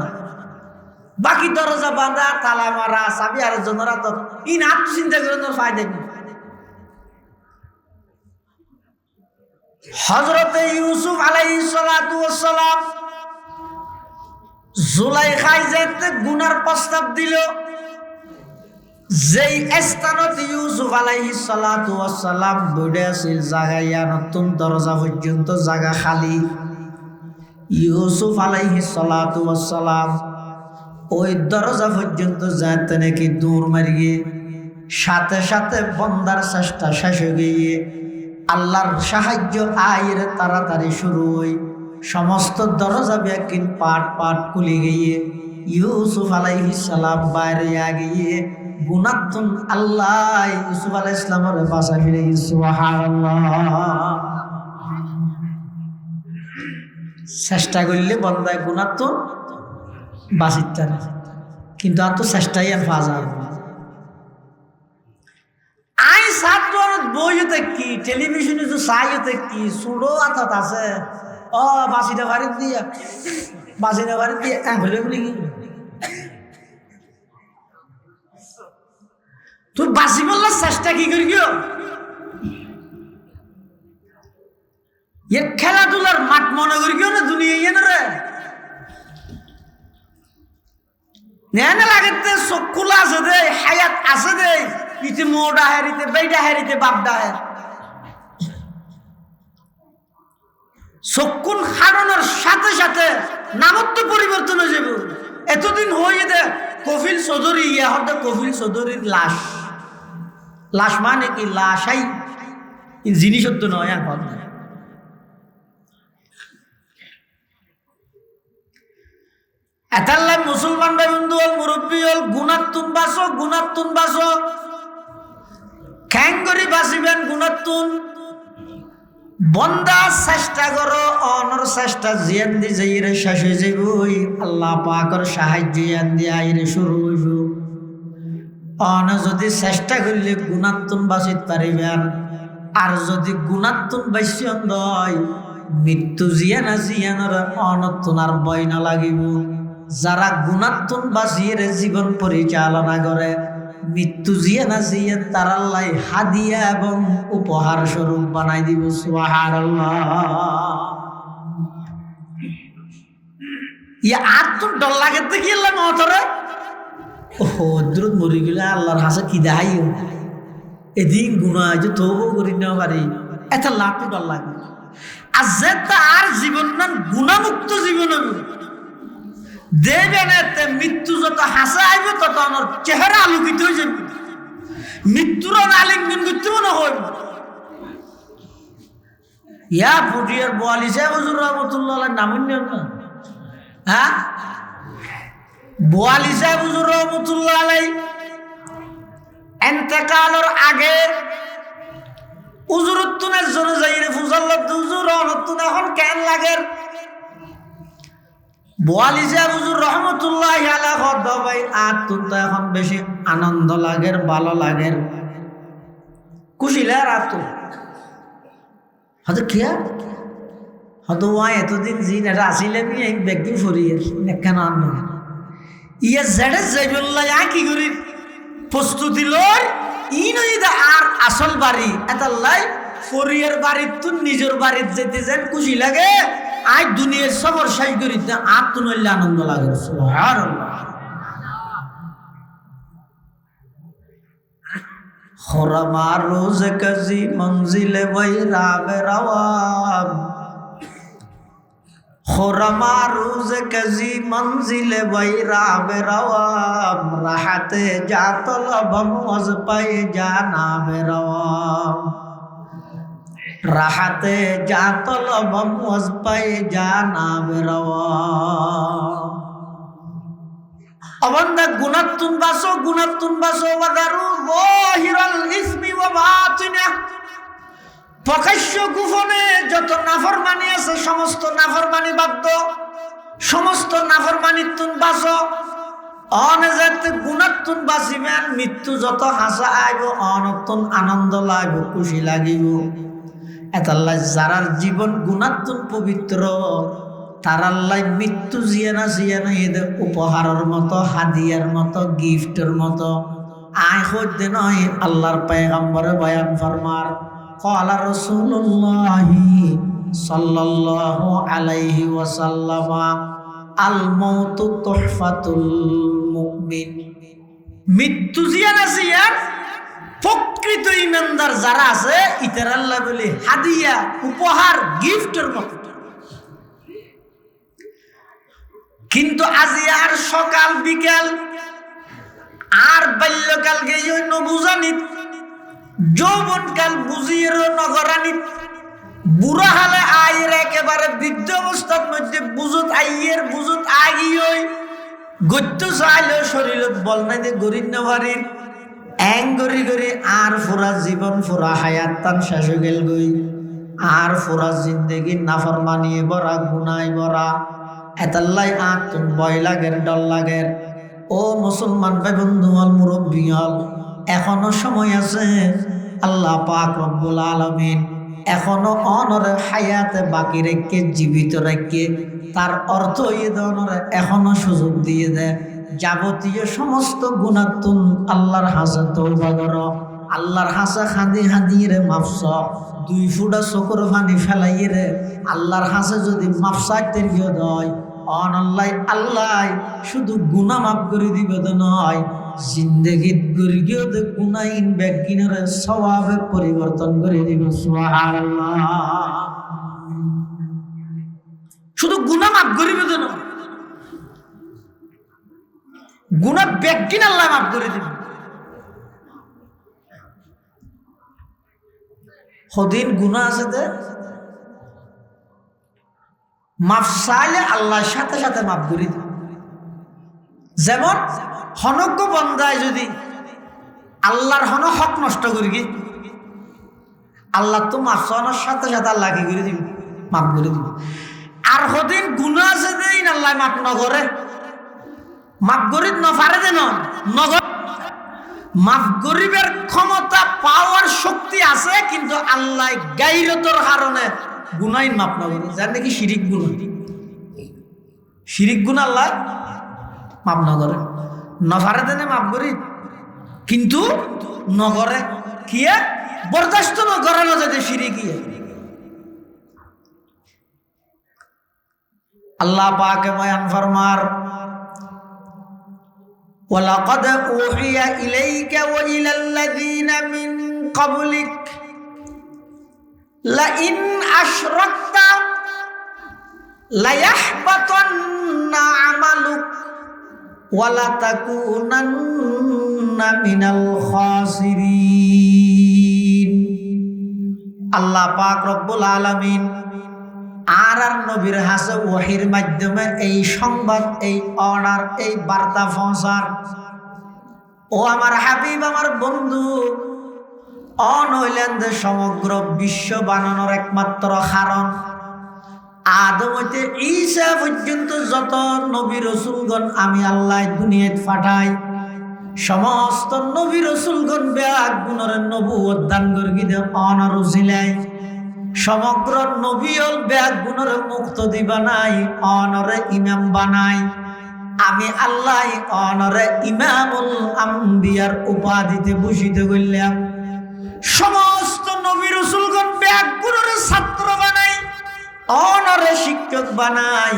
বাকি দরজা বাঁধা তালা মারা চাবি আর জনরা তো ইন আর তো চিন্তা করে তোর ফায়দা নেই হযরতে ইউসুফ আলাইহিস সালাতু ওয়াস সালাম জুলাইখায় যেতে গুনার প্রস্তাব দিল যেই স্থানত ইউসুফ আলাইহিস সালাতু ওয়াস সালাম বইডে আছিল জায়গা নতুন দরজা পর্যন্ত জায়গা খালি ইউসুফ আলাইহিস সালাতু ওয়াস সালাম ওই দরজা পর্যন্ত যাতে নাকি দূর মারিয়ে সাথে সাথে বন্দার চেষ্টা শেষ হয়ে গিয়ে আল্লাহর সাহায্য আয়ের তাড়াতাড়ি শুরু হই সমস্ত দরজা ব্যাকিন পাট পাট খুলে গিয়ে ইউসুফ আলাইহিস সালাম বাইরে গিয়ে গুনাতুন আল্লাহ ইউসুফ আলাইহিস সালামের বাসা ফিরে সুবহানাল্লাহ চেষ্টা করলে বন্দায় গুনাতুন বাঁচিতে না কিন্তু আর তো চেষ্টাই আর পাওয়া যায় আই ছাত্র বইতে কি টেলিভিশনে তো চাইতে কি সুড়ো আতাত আছে ও বাসিটা বাড়ির দিয়ে ভেবে বলি কি তোর বাসি বললার চেষ্টা কি করি গিয়ে খেলাধুলার মাঠ মনে করি গিয়ে না দুনিয়া ইয়ে না রে নেনে লাগতে চকুলা আছে দে হায়াত আছে দে ইতে মোড়া হারিতে বেইটা হারিতে বাপডা হার চকুন হারানোর সাথে সাথে নামত তো পরিবর্তন হয়ে যাবে এতদিন হয়ে দে কফিল চৌধুরী ইয়া হতে কফিল চৌধুরীর লাশ মানে কি লাশাই জিনিস তো নয় এখন এতাল্লাই মুসলমান ভাই বন্ধু হল মুরব্বী হল গুণাত্তুন বাসো খ্যাং করি বাঁচিবেন গুণাত্তুন বন্দা চেষ্টা করো অনর চেষ্টা জিয়ান দি যাইরে শেষ হয়ে যাবই আল্লাহ পাকের সাহায্য জিয়ান দি আইরে শুরু হইব অন যদি চেষ্টা করলে গুণাত্তুন বাঁচিত পারিবেন আর যদি গুণাত্তুন বাঁচিয়ন দয় মৃত্যু জিয়ানোর অনত্তুনার ভয় না লাগিব যারা গুণাত্তুন বাঁচিয়ে জীবন পরিচালনা করে মৃত্যু জিয়ে তার আল্লাহ হাদিয়া এবং উপহার স্বরূপ বানাই দিব সুবহানাল্লাহ। ইয়া আত্মন ডর লাগে তো কি আল্লাহ মতরে ও দ্রুত মরি গেলে আল্লাহর হাসে কি দেখাইও এদিন গুণা যে তবু করি না পারি এত লাভ তো ডর লাগে আর যে তার জীবন না গুণামুক্ত জীবন দেবেন মৃত্যু যত হাসা আইব তত আমার চেহারা আলোকিত হয়ে যাবে মৃত্যুর আলিঙ্গন করতে মনে হয় ইয়া পুটিয়ার 42 বছর রহমতুল্লাহ নামুন না হ্যাঁ 42 বছর রহমতুল্লাহ আলাই এতেকালের আগে উজুরুত্তুনের জন্য যাইরে ফুজাল্লাহ উজুর রহমতুন এখন কেন লাগে 42 বছর রহমতুল্লাহ আলাইহি হদ ভাই আর তো এখন বেশি আনন্দ লাগের ভালো লাগের খুশি লাগে আর তো হয়তো খেয়া হয়তো ওয়াই এতদিন জিন এটা আসিলে আমি এক ব্যক্তি ফরিয়ের কেন আনন্দ ইয়ে জেডে জেবুল্লাহ কি করি প্রস্তুতি লয় ই নই আর আসল বাড়ি এটা লাই ফরিয়ের বাড়ির তো নিজের বাড়ির যেতে যেন খুশি লাগে আজ দুনিয়ার সবর শেষ করিতে আর তো নইলে আনন্দ লাগে সুবহানাল্লাহ। খরমা রোজ কাজি মঞ্জিলে বৈরাবে রাওয়াম খরমা রোজ কাজি মঞ্জিলে বৈরাবে রাওয়াম রাহাতে যা তলবম ওয়াজ পায়ে জানাবে রাওয়াম রাহাতে যা তলবম ওয়াজ পায়ে জানাবে রাওয়াম অবন্দা গুনাতুন বাসো ওয়াদারু যাহিরাল ইসমি ওয়া বাতিনা প্রকাশ্য গোপনে যত নাফরমানি আছে সমস্ত নাফরমানি বাদ দাও সমস্ত নাফরমানিতুন বাসো অনজাতে গুনাতুন বাসিবেন মৃত্যু যত হাসা আইব অনতুন আনন্দ লাগব খুশি লাগিব এতাল্লাহ যারার জীবন গুনাতুন পবিত্র তার আল্লাহ মৃত্যু জিয়ানা এদের উপহারের মতো হাদিয়ার মতো গিফটের মতো আয় হইতে নয় আল্লাহর পয়গম্বরে বয়ান ফরমার ক্বালা রাসূলুল্লাহি সাল্লাল্লাহু আলাইহি ওয়াসাল্লাম আল মাউতু তুহফাতুল মুমিন মৃত্যু জিয়ানা প্রকৃত ইমানদার যারা আছে ইতার আল্লাহ বলে হাদিয়া উপহার গিফটের মতো কিন্তু আজি আর সকাল বিকাল আর বাল্যকাল গেই নবুজানিত যৌবনকাল বুঝিয়ে নগরানিত বুড়া হালে আয়ের একেবারে বৃদ্ধ অবস্থার মধ্যে বুঝত আইয়ের বুঝত আগিয়ে গত্য চাইলে শরীরত বল নাই যে গরিব না ভারির এং গরি গরি আর ফুরা জীবন ফুরা হায়াত তান শেষ হয়ে গেল গই আর ফুরা জিন্দেগি নাফরমানিয়ে ভরা গুনায় ভরা এতাল্লাই আতুন ভয় লাগের ডর লাগের ও মুসলমান ভাই বন্ধু হল মুরব্বী হল এখনো সময় আছে আল্লাহ পাক রব্বুল আলামিন এখনো অনরে হায়াতে বাকি রেখে জীবিত রেখে তার অর্থ ইয়ে ধরনের এখনো সুযোগ দিয়ে দেয় যাবতীয় সমস্ত গুণাতুন আল্লাহর হাসে তওবা করো আল্লাহর হাসে হাঁদি রে মাফস 2 ফুটা চকুর পানি ফেলাই রে আল্লাহর হাসে যদি মাফসাইতে গিয়ে দেয় আল্লাহ শুধু গুণা মাফ করে দিবে তো নয় জিন্দেগিত গরি গিয়ে গুনাইন ব্যাগিনের স্বভাবে পরিবর্তন করে দিবে সুবহানাল্লাহ শুধু গুণা মাফ করিবে তো নয় গুণা ব্যাগিন আল্লাহ মাফ করে দিবে হদিন গুণা আছে দে মাফ চাইলে আল্লাহর সাথে সাথে মাফ করে দিবে যেমন হনজ্ঞ বন্দায় যদি আল্লাহর হক নষ্ট করি কি আল্লাহ তো মাফ চাওয়ানোর সাথে সাথে আল্লাহ কি করে দিব, মাফ করে দিব। আর হদিন গুনাহ আছে দেই আল্লাহ মাফ নগরে, মাফ করি নফারে দেন নগর। মাফ গরিবের ক্ষমতা পাওয়ার শক্তি আছে, কিন্তু আল্লাহ গাইরতর কারণে গুনাই মাফ না করে। যার নাকি শিরিক গুনাহ, শিরিক গুনাহ আল্লাহ মাফ না করে। নফারে দেনে মাফ করি, কিন্তু নগরে কি বরদাস্ত নগরানো যাতে শিরিক কি। আল্লাহ পাক বয়ান ফরমার ওয়ালাকাদ উহিয়া ইলাইকা ওয়া ইলাল্লাযীনা মিন ক্বাবলিক লাইন আশরাকতা লায়াহবাতান্না আমালুক ওয়া লাতাকুনান্না মিনাল খাসিরিন। আল্লাহ পাক রব্বুল আলামিন আর নবীর হাসে ওহির মাধ্যমে এই সংবাদ, এই অর্ডার, এই বার্তা পৌঁছার। ও আমার হাবিব, আমার বন্ধু, অনইলেন যে সমগ্র বিশ্ব বানানোর একমাত্র কারণ আদম হইতে ঈসা পর্যন্ত যত নবী রসুলগণ আমি আল্লাহ দুনিয়াত পাঠাই, সমস্ত নবী রসুলগণ ব্যাগ গুণের নবুয়ত দান করি দে অনর উজিলাই। সমগ্র নবীল ব্যাগ গুণের মুক্তি বানাই, অনরে ইমাম বানাই। আমি আল্লাহ অনরে ইমামুল আম্বিয়ার উপাধিতে ভূষিত করলাম। সমস্ত নবী রাসূলগণ ব্যাগ গুণের ছাত্র বানাই, অনরে শিক্ষক বানাই।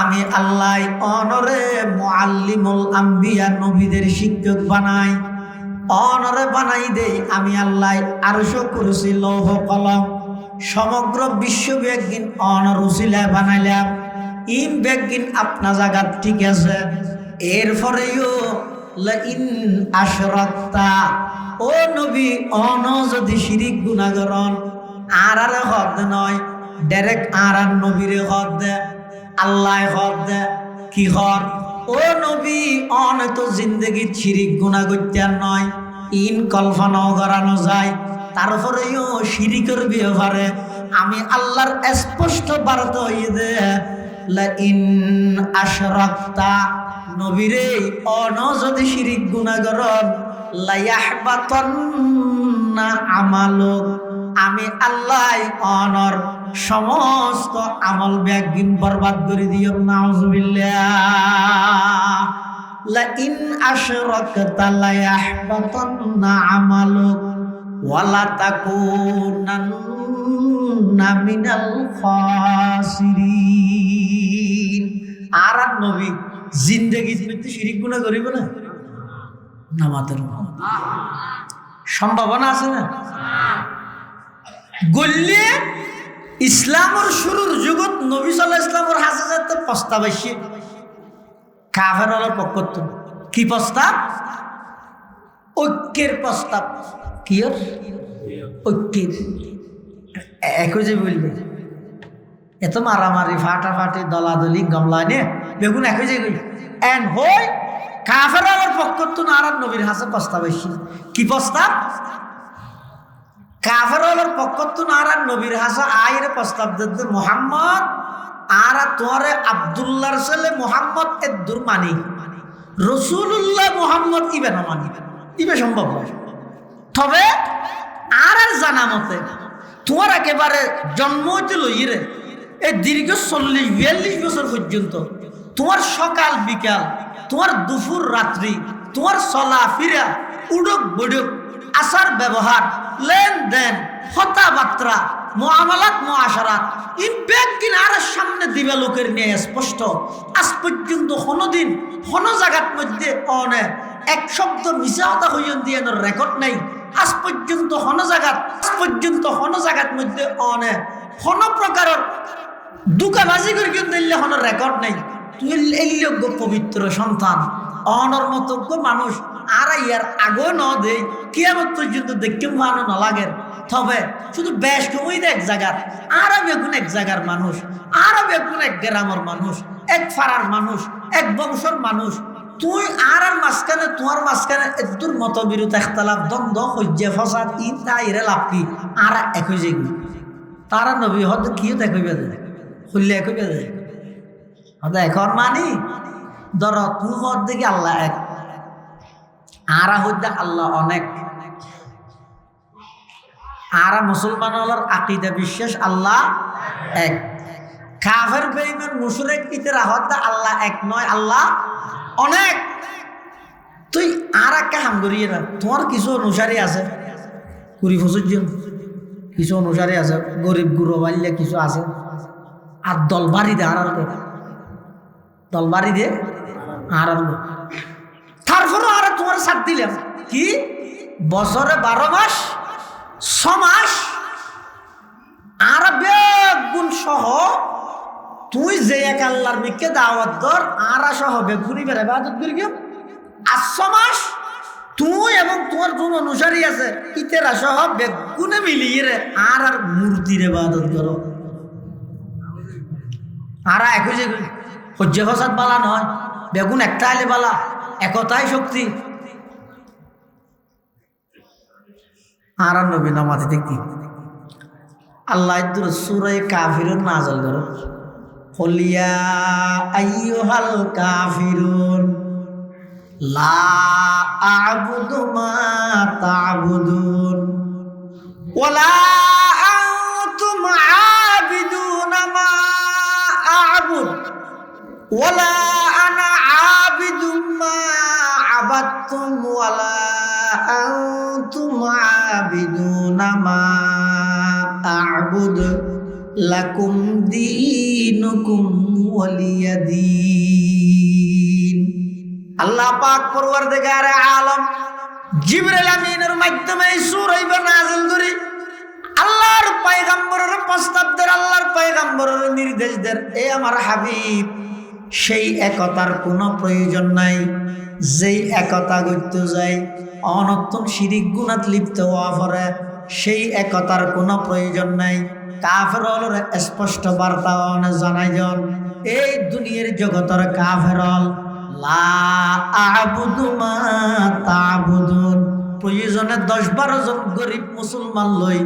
আমি আল্লাহ অনরে মুআল্লিমুল আম্বিয়া নবীদের শিক্ষক বানাই, অনরে বানাই দেই। আমি আল্লাহ আরশ কুরসি লৌহ কলম সমগ্র বিশ্ব ব্যাগিন অনর উসিলা বানাইলাম। ইম ব্যাগিন আপনা জায়গা ঠিক আছে। এরপরেও লাইন আশরাকতা, ও নবী অন যদি শিরিক গুনাহ করন আর হদ নয়, ডাইরেক্ট আর নবীরে হদ দে, আল্লাহ হদ দে। কি হদ? ও নবী অন তো জিন্দগিত শিরিক গুনাহ করতে নয়, ইন কল্পনাও করানো যায়। তারপরেও শিরিকের ব্যাপারে আমি আল্লাহর স্পষ্ট বার্তা হইয়ে দে লাইন আশরাকতা, নবীরে অন যদি শিরিক গুনাহ করন লায়াহবাতান্না আমালুক, আমি আল্লাহ অনর সমস্ত আমল ব্যাগিন বরবাদ করে দিও। নাউযুবিল্লাহ। লাইন আশরাকতা লায়াহবাতান্না আমালুক ওয়ালা তাকুনান্না মিনাল খাসিরিন। আর নবী জিন্দেগিত মৃত্যু শিরিক গুনাহ করিব না? নামাতের সম্ভাবনা আছে না? গল্লে ইসলামের শুরুর যুগত নবী সাল্লাল্লাহু আলাইহি ওয়াসাল্লামের হাসে যেতে প্রস্তাব আসছে কাফেরদের পক্ষ থেকে। কি প্রস্তাব? ঐক্যের প্রস্তাব। কি ঐক্যের? একই যে বলবে এত মারামারি ফাটাফাটি দলাদলি গমলা নিয়ে বেগুন একই যে এন হই কাফেরদের পক্ষ থেকে নারায়ণ নবীর হাসে প্রস্তাব আসছে। কি প্রস্তাব? কাফেরদের পক্ষ থেকে নারায়ণ নবীর হাসে আইরে প্রস্তাব দিতে মুহাম্মদ আর তোরে আব্দুল্লাহর ছেলে মুহাম্মদ এর দূর মানি, রাসূলুল্লাহ মুহাম্মদ ইবে না মানি, ইবে সম্ভব নয়। তবে আর জানা মতে তোমার একেবারে জন্ম হইতে লইরে এই দীর্ঘ 40-42 বছর পর্যন্ত তোমার সকাল বিকাল, তোমার দুপুর রাত্রি, তোমার চলা ফিরা, উডক বডক, আচার ব্যবহার, লেনদেন, কথাবার্তা, মুআমালাত মুআশারাত ইমপ্যাক্ট আর সামনে দিবে লোকের নিয়ে স্পষ্ট। আজ পর্যন্ত কোনোদিন কোনো জায়গার মধ্যে অনে এক শব্দ মিছা কথা হইন দিয়ে রেকর্ড নেই। আজ পর্যন্ত কোনো জায়গার মধ্যে অনে কোনো প্রকারের দুকাবাজি করে কিন্তু কোনো রেকর্ড নেই। তুই এই যোগ্য পবিত্র সন্তান অনর মতো মানুষ আর ইয়ার আগে ন দেয় কিয়ামত পর্যন্ত দেখতে মানো না লাগে। তবে শুধু বেশ কমই এক জায়গার আর বেগুন এক জায়গার মানুষ, আর বেগুন এক গ্রামের মানুষ, এক ফাড়ার মানুষ, এক বংশের মানুষ। তুই আর মাঝখানে তোমার মাঝখানে এদুর মতবিরোধ একতলাপ দ্বন্দ্ব সহ্য ফসাদ ই তাইরে লাভ কি আর এক হয়ে যাই তারা নবী হয়তো কিও দেখ হইবে যায় খুললে এক হইবে যায় হয়তো এখন মানি ধর তুই হর দেখি আল্লাহ এক আর হইতে আল্লাহ অনেক আর মুসলমান হলার আকীদা বিশ্বাস আল্লাহ এক কাফের বেঈমান মুশরিক ইতরা হত্যা আল্লাহ এক নয় আল্লাহ অনেক তুই আর একটা হাম করিয়ে না তোমার কিছু অনুসারী আছে 20-25 জন কিছু অনুসারী আছে গরিব গুরু বাল্যে কিছু আছে আর দলবাড়ি দে আর দলবাড়ি দে আর তারপরে আর তোমার সাথ দিলাম কি বছরে 12 মাস 6 মাস আর বেগুন সহ তুই যে এক আল্লাহর মিকে দাওয়াত দর আর সহ বেগুনি বেড়ে ইবাদত করি কেউ 8 মাস তুই এবং তোমার কোন অনুসারী আছে ইতেরা সহ বেগুনে মিলিয়ে রে আর মূর্তির ইবাদত করো আর একই যে সহ্য ফসাদ বালা নয় বেগুন একটা আলে বালা একতাই শক্তি আর নবী নামাজি দেখি আল্লাহ সূরা কাফিরুন নাযিল করো কুলিয়া আইয়ুহাল কাফিরুন লা আ'বুদু মা তা'বুদুন ওয়ালা আনতুম আবিদুনা মা আ'বুদ ওয়ালা আনা আবিদুম মা আবাদতুম ওয়ালা আনতুম আবিদুনা মা আ'বুদ লাকুম দীনুকুম ওয়ালিয়া দীন। আল্লাহ পাক পরওয়ারদিগার আলম জিবরাইল আমিনের মাধ্যমে এই সূরা নাযিল করি আল্লাহর পয়গম্বরের প্রস্তাব দের আল্লাহর পয়গম্বরের নির্দেশ দের এ আমার হাবিব সেই একতার কোনো প্রয়োজন নাই যেই একতা করতে যায় অনর্থক শিরিক গুনাহ লিপ্ত হওয়া পরে সেই একতার কোনো প্রয়োজন নাই। কাফের হল স্পষ্ট বার্তা জানাই জন এই দুনিয়ার জগতের কাফের হল লা আ'বুদু মা তা'বুদুন প্রয়োজনে 10-12 জন গরিব মুসলমান লই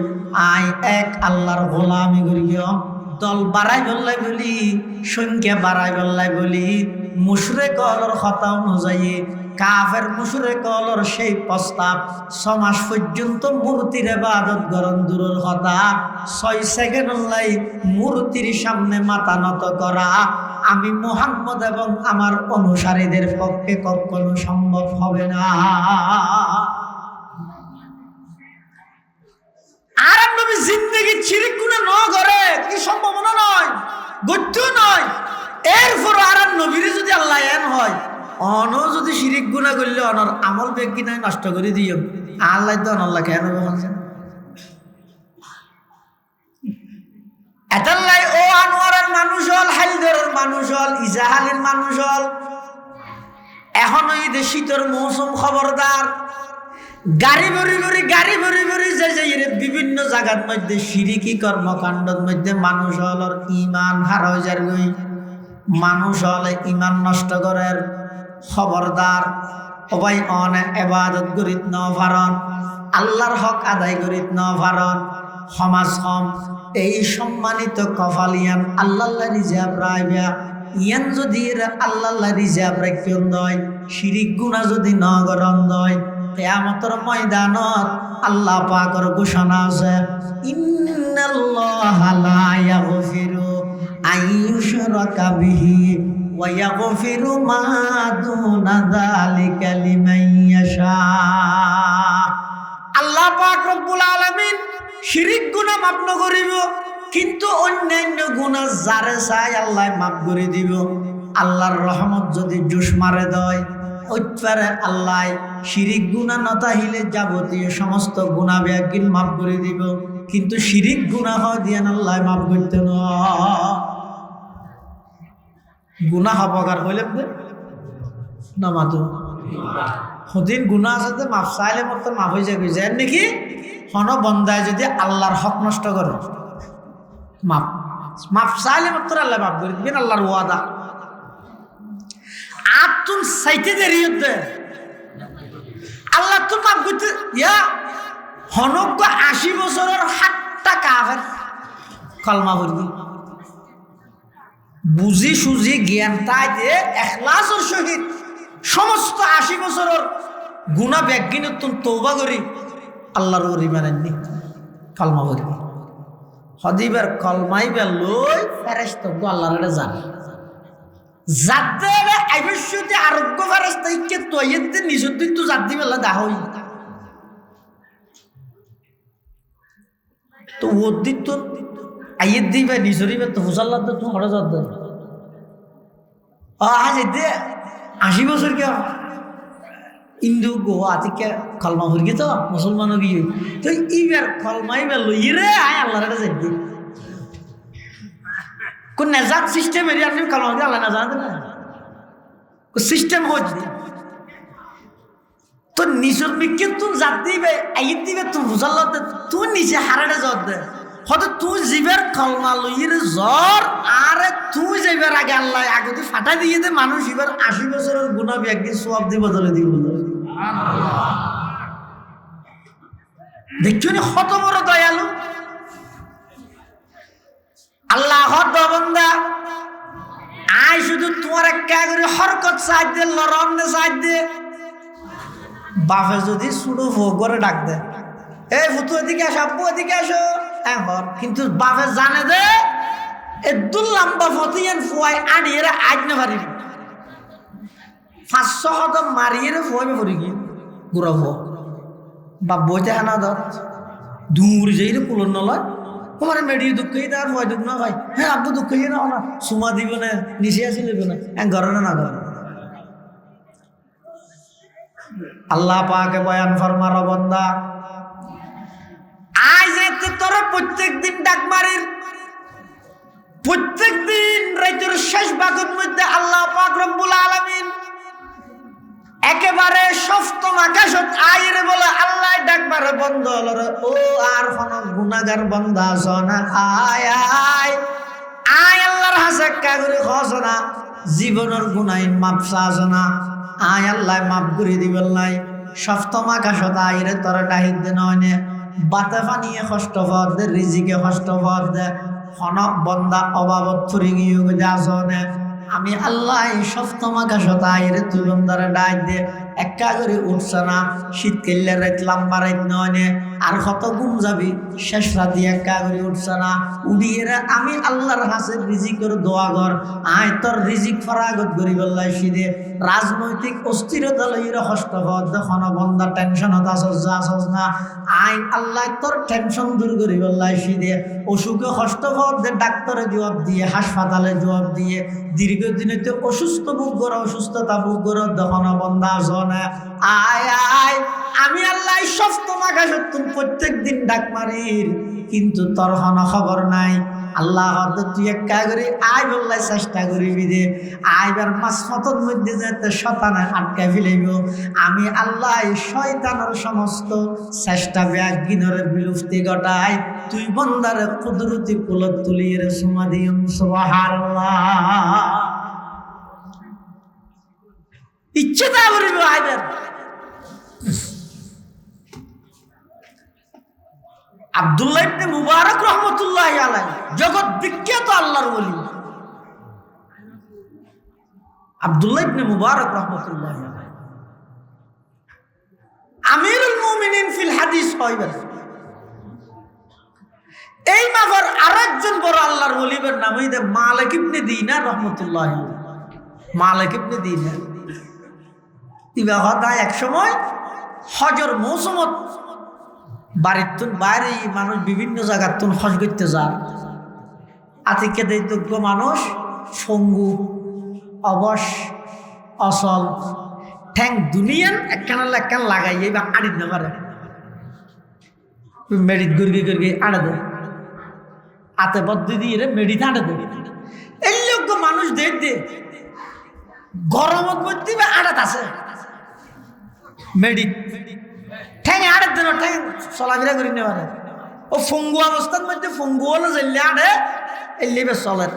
আয় এক আল্লাহর গোলামি করিও দল বাড়াই বললাই বলি সংখ্যা বাড়াই বললাই বলি মুশরিক হলর কথা অনুযায়ী কাফের মুশরিক হলর সেই প্রস্তাব 6 মাস পর্যন্ত মূর্তির ইবাদত করন দূরের কথা 6 সেকেন্ড লাই মূর্তির সামনে মাথা নত করা আমি মুহাম্মদ এবং আমার অনুসারীদের পক্ষে কখনো সম্ভব হবে না। আর নবী জিন্দেগি শিরক গুনাহ ন করে কি সম্ভাবনা নয় গত্য নয়। এরপর আর নবীর যদি আল্লাহ এন হয় অন যদি শিরিক গুনাহ করলে অনর আমল ব্যক্তি নাই নষ্ট করে দিও আল্লাহ তো আল্লাহ কেন বলছেন এতাল্লাই ও আনোয়ারের মানুষ হল হাইদারের মানুষ হল ইজাহালের মানুষ হল এখন ওই শীতের মৌসুম খবরদার গাড়ি ভরি ভরি যে বিভিন্ন জায়গার মধ্যে শিরিকি কর্মকাণ্ডের মধ্যে মানুষ হলর ইমান হারাই যার গই মানুষ হলে ইমান নষ্ট করার খবরদার সবাই অনেক ইবাদত করিত ন পারন আল্লাহর হক আদায় করিত ন পারন সমাজ কম এই সম্মানিত কফালিয়ান আল্লাহ রিজার্ভ রাইবা ইয়ান যদি আল্লাহ রিজার্ভ রাখিও নয় শিরিক গুনাহ যদি ন করন নয় কিয়ামতের ময়দানত আল্লাহ পাকের ঘোষণা আছে ইন্নাল্লাহা লা ইয়াগফিরু আইয়ুশরাকা বিহি ওয়া ইয়াগফিরু মা দুনা যালিকা লিমান ইয়াশা। আল্লাহ পাক রব্বুল আলামিন শিরিক গুনাহ মাফ ন করিব কিন্তু অন্যান্য গুনাহ যারে চাই আল্লাহ মাফ করে দিব। আল্লাহর রহমত যদি জোশ মারে দেয় ওইপারে আল্লাহ শিরিক গুনাহ নতাহিলে যাবতীয় সমস্ত গুনাহ ব্যাগিন মাফ করে দিব কিন্তু শিরিক গুনাহ দিয়ে আল্লাহ মাফ করতে না। গুনাহ অপকার হইলে না মাতো সদিন গুনাহ আছে মাফ চাইলে মতো মাফ হয়ে যাবে যায় নাকি হন বন্দায় যদি আল্লাহর হক নষ্ট করে মাফ চাইলে মাত্র আল্লাহ মাফ করে দিবেন আল্লাহর ওয়াদা। আর তুন সাইতে দেরি হতে আল্লাহ তুন মাফ করতে ইয়া হনজ্ঞ 80 বছরের 7টা কাফের কলমা পড়বি বুঝি সুজি জ্ঞান তাই যে ইখলাসের সহিত সমস্ত 80 বছরের গুনাহ ব্যাগিনে তুন তওবা করি আল্লাহর ওরি মানেননি কলমা পড়বি হদিবার কলমাই বে লই ফেরেশতা তো আল্লাহর জানে যাতে আইবশ্যতে আরোগ্য ফেরেশতা ইকে তৈয়তে নিজুদ্দিন তো জাতি বেলা দা হই তো ওদিত তো আইয়ে দিবে নিজরিবে তো হুসাল্লাহ তো হড়া যাত আজ দে 80 বছর কে ইন্দু গো আতিকে কলমা হরগি তো মুসলমান হবি তো ইবার কলমাই বে লই রে আয় আল্লাহর কাছে যাইতি কোন নাজাত সিস্টেম এর আপনি কলমা দিয়ে আল্লাহ না জানেন না কো সিস্টেম হচ্ছে তো নিজর মিকে তুই জাত দিবে আই দিবে তুই বুঝাল্লাহ তুই নিজে হারাড়ে জত দে হয়তো তুই জীবের কলমা লইয়ের জ্বর আরে তুই যাইবার আগে আল্লাহ আগে তুই ফাটাই দিয়ে দে মানুষ এবার 80 বছরের গুনাহ একদিন সওয়াব দিয়ে বদলে দিব দেখছো নি কত বড় দয়ালু আল্লাহ হদ বান্দা আই শুধু তোমার একটা করে হরকত সাহায্য দে লরম দে সাহায্য দে বাপে যদি শুরু করে ডাক দে এই ফুতু এদিকে আসো আব্বু এদিকে আসো এখন কিন্তু বাপে জানে দে এদুল লম্বা ফতিয়ান ফুয়াই আনিয়ে আজ না পারি 500 কদম মারিয়ে ফুয়াবে পড়ি কি ঘুরাব বাপ বইতে আনা দত দূর যাই রে কুলন নলয় তোমার মেডিয়ে দুঃখই তার ভয় দুঃখ না ভাই হ্যাঁ আব্বু দুঃখই না না সুমা দিব না নিচে আসি নেবে না ঘরে না ঘরে আল্লাহ পাকে বয়ান ফরমার বান্দা আজ এতে তোরা প্রত্যেকদিন ডাক মারির প্রত্যেকদিন রাতের শেষ ভাগের মধ্যে আল্লাহ পাক রব্বুল আলামিন একেবারে সপ্তম আকাশত আইরে বলে আল্লাহ ডাক মারে বন্ধ হলো ও আর কোন গুনাহগার বান্দা শোনা আয় আয় আয় আল্লাহর হাসে কাগরে খসনা জীবনের গুনাহ মাপ চাজনা আয় আল্লাহ মাপ করে দিবেন লাই সপ্তম আকাশত আইরে তোর ডাহিদ দে নয় বাতে পানিয়ে কষ্ট পদ দে রিজিকে কষ্ট পদ দে হনক বন্দা অভাবত থরি গিয়ে যাজনে আমি আল্লাহ সপ্তম আকাশত আইরে তুই বন্দারে ডাক দে একা করে উঠছে না শীতকালে রাত লম্বা রাত নয় আর কত ঘুম যাবি শেষ রাতি একা করে উঠছে না উড়িয়ে আমি আল্লাহর হাসে রিজিকের দোয়া কর আয় তোর রিজিক ফরাগত করি বললাই সিদে রাজনৈতিক অস্থিরতা লইরে কষ্ট পদ দেখুন বন্দা টেনশন হত আসস না আয় আল্লাহ তোর টেনশন দূর করি বললাই সিদে অসুখে কষ্ট পদ দে ডাক্তারে জবাব দিয়ে হাসপাতালে জবাব দিয়ে দীর্ঘদিনে অসুস্থ বুক করো অসুস্থতা বুক করো দেখুন বন্দা আয় আয় আমি আল্লাহ সপ্তম আকাশত প্রত্যেক দিন ডাক মারির কিন্তু তোর হন খবর নাই আল্লাহ তুই একা করে আয় বললাই চেষ্টা করিবি দে আইবার মাস মতন মধ্যে যাতে শতানে আটকায় ফেলাইব আমি আল্লাহ শয়তানের সমস্ত চেষ্টা ব্যাগিনরে বিলুপ্তি ঘটাই তুই বন্দারে কুদরতি কুলত তুলিয়ে রে সুমাদিয়ম সুবহানাল্লাহ ইচ্ছে তা করিব আইবার আব্দুল্লাহ ইবনে মুবারক রহমাতুল্লাহি আলাইহি জগৎ বিখ্যাত আল্লাহর ওলি আব্দুল্লাহ ইবনে মুবারক রহমাতুল্লাহি আলাইহি আমিরুল মুমিনিন ফিল হাদিস হইবেন এই মাফার আরেকজন বড় আল্লাহর ওলির নাম হইছে মালিক ইবনে দিনার রহমাতুল্লাহি আলাইহি মালিক ইবনে দিনার ইবা হদা এক সময় হজর মৌসুমত বাড়ির তুন বাইরে মানুষ বিভিন্ন জায়গার তুন হজ করতে যান আতিকে দৈতজ্ঞ মানুষ সঙ্গু অবশ অসল ঠ্যাং দুনিয়ান একখান লাগাইয়ে বা আড়ি দিতে পারে মেডিট গুরগি গুরগি আড়ে দেয় আতে বদ্ধ দিয়ে মেডিট আড়ে দেয় এই লোক মানুষ দেখ দে গরমত মধ্যে আড়াত আছে মেডিট ঠ্যাঙে আড়ে দেন ঠ্যাং চলাফেরা করি নে পারে ও ফঙ্গু অবস্থার মধ্যে ফঙ্গু হলো জেলে আড়ে এলে বেশ চলে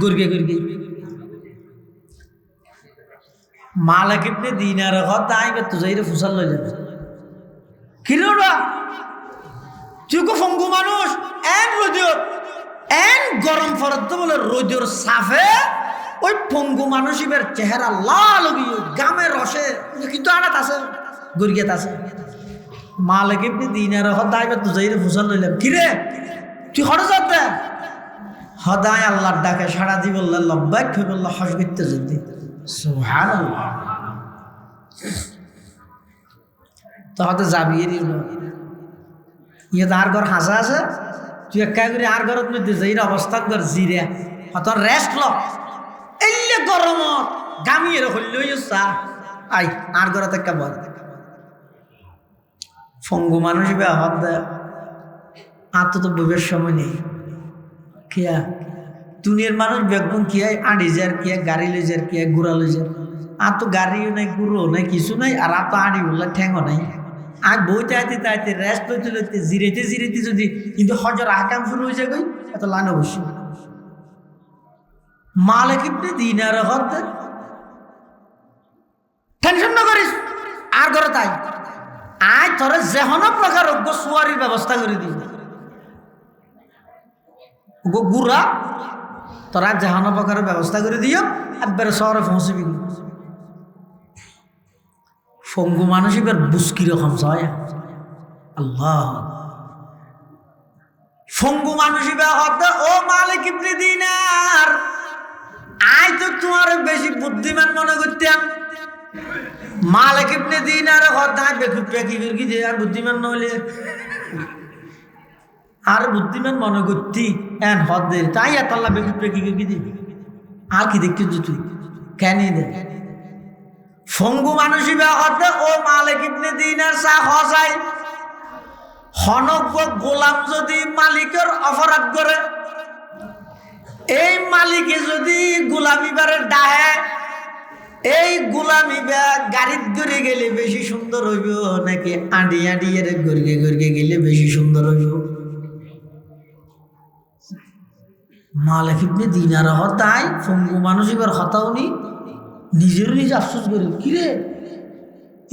গুরগে গুরগে মালিক ইবনে দিনার হদ আইবে তো যাইরে ফুসাল লই যাবে কিলোরা তুই কো ফঙ্গু মানুষ এন রোজর এন গরম ফরত বলে রোজর সাফে ওই ফঙ্গু মানুষের চেহারা লাল হইও গামে রসে কিন্তু আনাত আছে গরিয়াত আছে মালিক ইবনে দিনার হদ আইবে তো যাইরে ফুসাল লইলাম কিরে তুই হড় যাতে হদায় আল্লাহর ডাকে সাড়া দি বললে লব্বাইক হয়ে বললো হস করতে যেতে সুবহানাল্লাহ তো হয়তো যাবি ইয়ে তো আর ঘর হাসা আছে তুই একা করে আর ঘরত মধ্যে যাই অবস্থা কর জিরে হয়তো রেস্ট ল এলে গরমত গামিয়ে হইল চা আই আর ঘরত একটা বল ফঙ্গু মানুষ বে হদ আর তো বুবের সময় নেই কিয়া দুনিয়ার মানুষ বেগুন কিয়া আড়ি যার কিয়া গাড়ি লই যার কিয়া গুড়া লই যার আর তো গাড়িও নাই গুঁড়ো নাই কিছু নাই আর তো আড়ি বললে ঠেঙ্গো নাই আর বইতে আইতে রেস্ট লইতে লইতে জিরাইতে যদি কিন্তু হজর আহকাম শুরু হয়ে যায় এত লান অবশ্যই মালিক ইবনে দিনার হদ টেনশন না করিস আর ঘরে তাই আয় তোরা যেহনো প্রকার অজ্ঞ সুয়ারির ব্যবস্থা করে দিই গুড়া তোরা জাহানো প্রকারের ব্যবস্থা করে দিও একবারে শহরে পৌঁছবি ফঙ্গু মানুষ এবার বুসকি রকম হয় আল্লাহ ফঙ্গু মানুষ ও মালিক ইবনে দিনার আই তো তোমার বেশি বুদ্ধিমান মনে করতাম মালিক ইবনে দিনার হদায় বেকুপে কি করি যে আর বুদ্ধিমান নহলে আর বুদ্ধিমান মনে করতি এন হদের তাই এত আল্লাহ বেকুপে কি করি দিবি আর কি দেখছি তুই কেন দে ফঙ্গু মানুষই হদে ও মালিক ইবনে দিনার চা হসাই হনক গোলাম যদি মালিকের অপরাধ করে এই মালিকে যদি গোলামি বারে ডাহে এই গোলামি বা গাড়িত গড়ে গেলে বেশি সুন্দর হইব নাকি আঁড়ি আঁড়ি এর গড়িয়ে গেলে বেশি সুন্দর হইব মালিক ইবনে দিনার হতাই ফঙ্গু মানুষ এবার হতাওনি নিজের নিজে আফসোস করে কিরে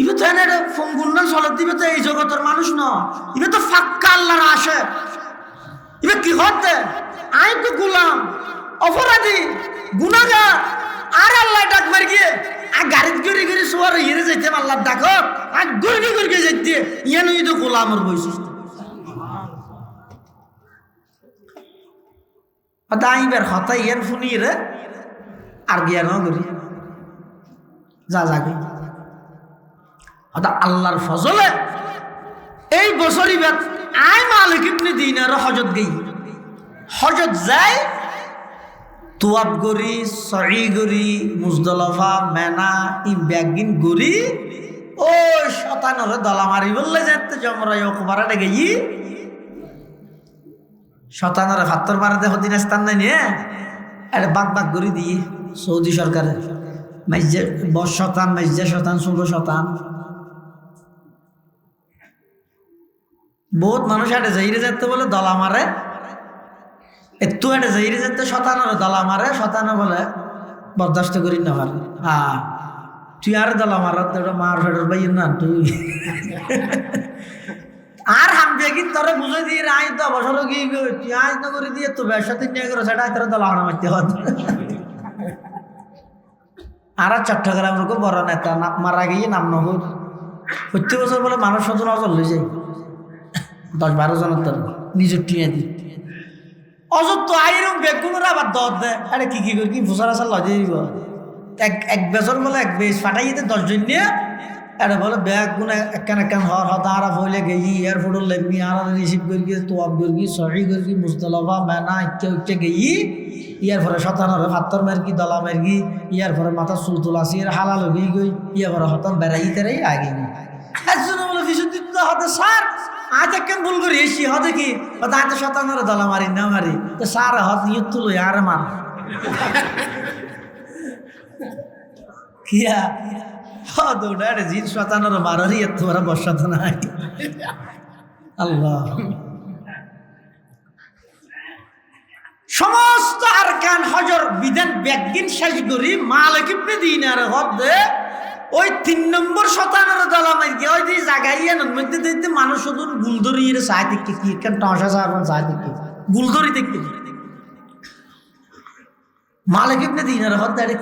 ইবে তো এনে ফঙ্গুর না চলত দিবে তো এই জগতের মানুষ ন ইবে তো ফাক্কা আল্লাহর আসে ইবে কি হতে আই তো গোলাম অপরাধী গুনাহগার আর আল্লাহ ডাক মার গিয়ে আর গাড়িত গড়ি সোয়ার ইয়ে যাইতে আল্লাহ ডাক আর গড়ি যাইতে ইয়ানো তো গোলামের বৈশিষ্ট্য আইবার হতাই ইয়ান শুনি রে আর গিয়া ন করি যা যাগে আল্লাহর ফজলে এই বছরই বাদ আই মালিক ইবনে দিনার হজত গই হজত যায় তুয়াব গরি সঈ গরি মুজদলফা মেনা ই ব্যাগিন গরি ও শতানরে দলা মারি বললে যেতে জমরাই ওকবারাটা গেই শতানরে ফাত্তর মারাতে হদিন স্থান নাই নিয়ে এটা বাগ গরি দিয়ে সৌদি সরকারের মাইজে 10 শতান মাইজে শতান 16 শতান বহুত মানুষ আটে যাইরে যেতে বলে দলা মারে একটু আটে যাইরে যেতে শতানের দলা মারে শতানে বলে বরদাস্ত করি না পারে তুই আর দলা মার মার ফেডর ভাই না তুই আর হামবে কি তোরে বুঝে দিয়ে আই তো বছর গিয়ে তুই আই না করে দিয়ে তো ব্যবসাতে নিয়ে গেল সেটা তোর দলা হারা মারতে হতো আর চট্টগ্রাম রকম বড় নেতা মারা গিয়ে নাম নহর প্রত্যেক বছর বলে মানুষ সজন চলে যায় 10-12 জনের তোর নিজের টিয়া দি অযত্ত আইরম বেগুনের আবার দর দেয় আরে কি করি কি ভুসার আসার লজে দিব এক বেসর বলে এক বেশ ফাটাই যেতে 10 জন নিয়ে এটা বলে ব্যাগ গুনে একখান হর হতারা হইলে গেই এয়ারপোর্ট লেগনি আর রিসিভ করি তোয়াব করি সহি করি মুজদলফা মেনা ইচ্ছে গেই ইয়ার পরে শতানরে ফাত্তর মার্কি দলা মার্কি ইয়ার পরে মাথা চুল তুলাসি হালাল হয়ে গই ইয়ার পরে হতান বেড়াই তেরাই আগে একজন বলে বিশুদ্ধ হতে সার আজ কেন ভুল করি এসি হতে কি আজ শতানরে দলা মারি না মারি তো সার হত নিয়ে তুলো আর মার কিয়া দৌড়া জিন শতানরে মারি এত ওরা বসাত নাই আল্লাহ সমস্ত আরকান হজর বিধান ব্যাগিন শেষ করি মালিক ইবনে দিনার হদে ওই 3 নম্বর শতানের দলা মাইকে ওই যে জাগাইয়া নন মধ্যে দিতে মানুষ শুধু গুলদরির সাহিত্য কি কেন টসা সারন সাহিত্য গুলদরি দেখতে মালিক ইবনে দিনার হদ্দারে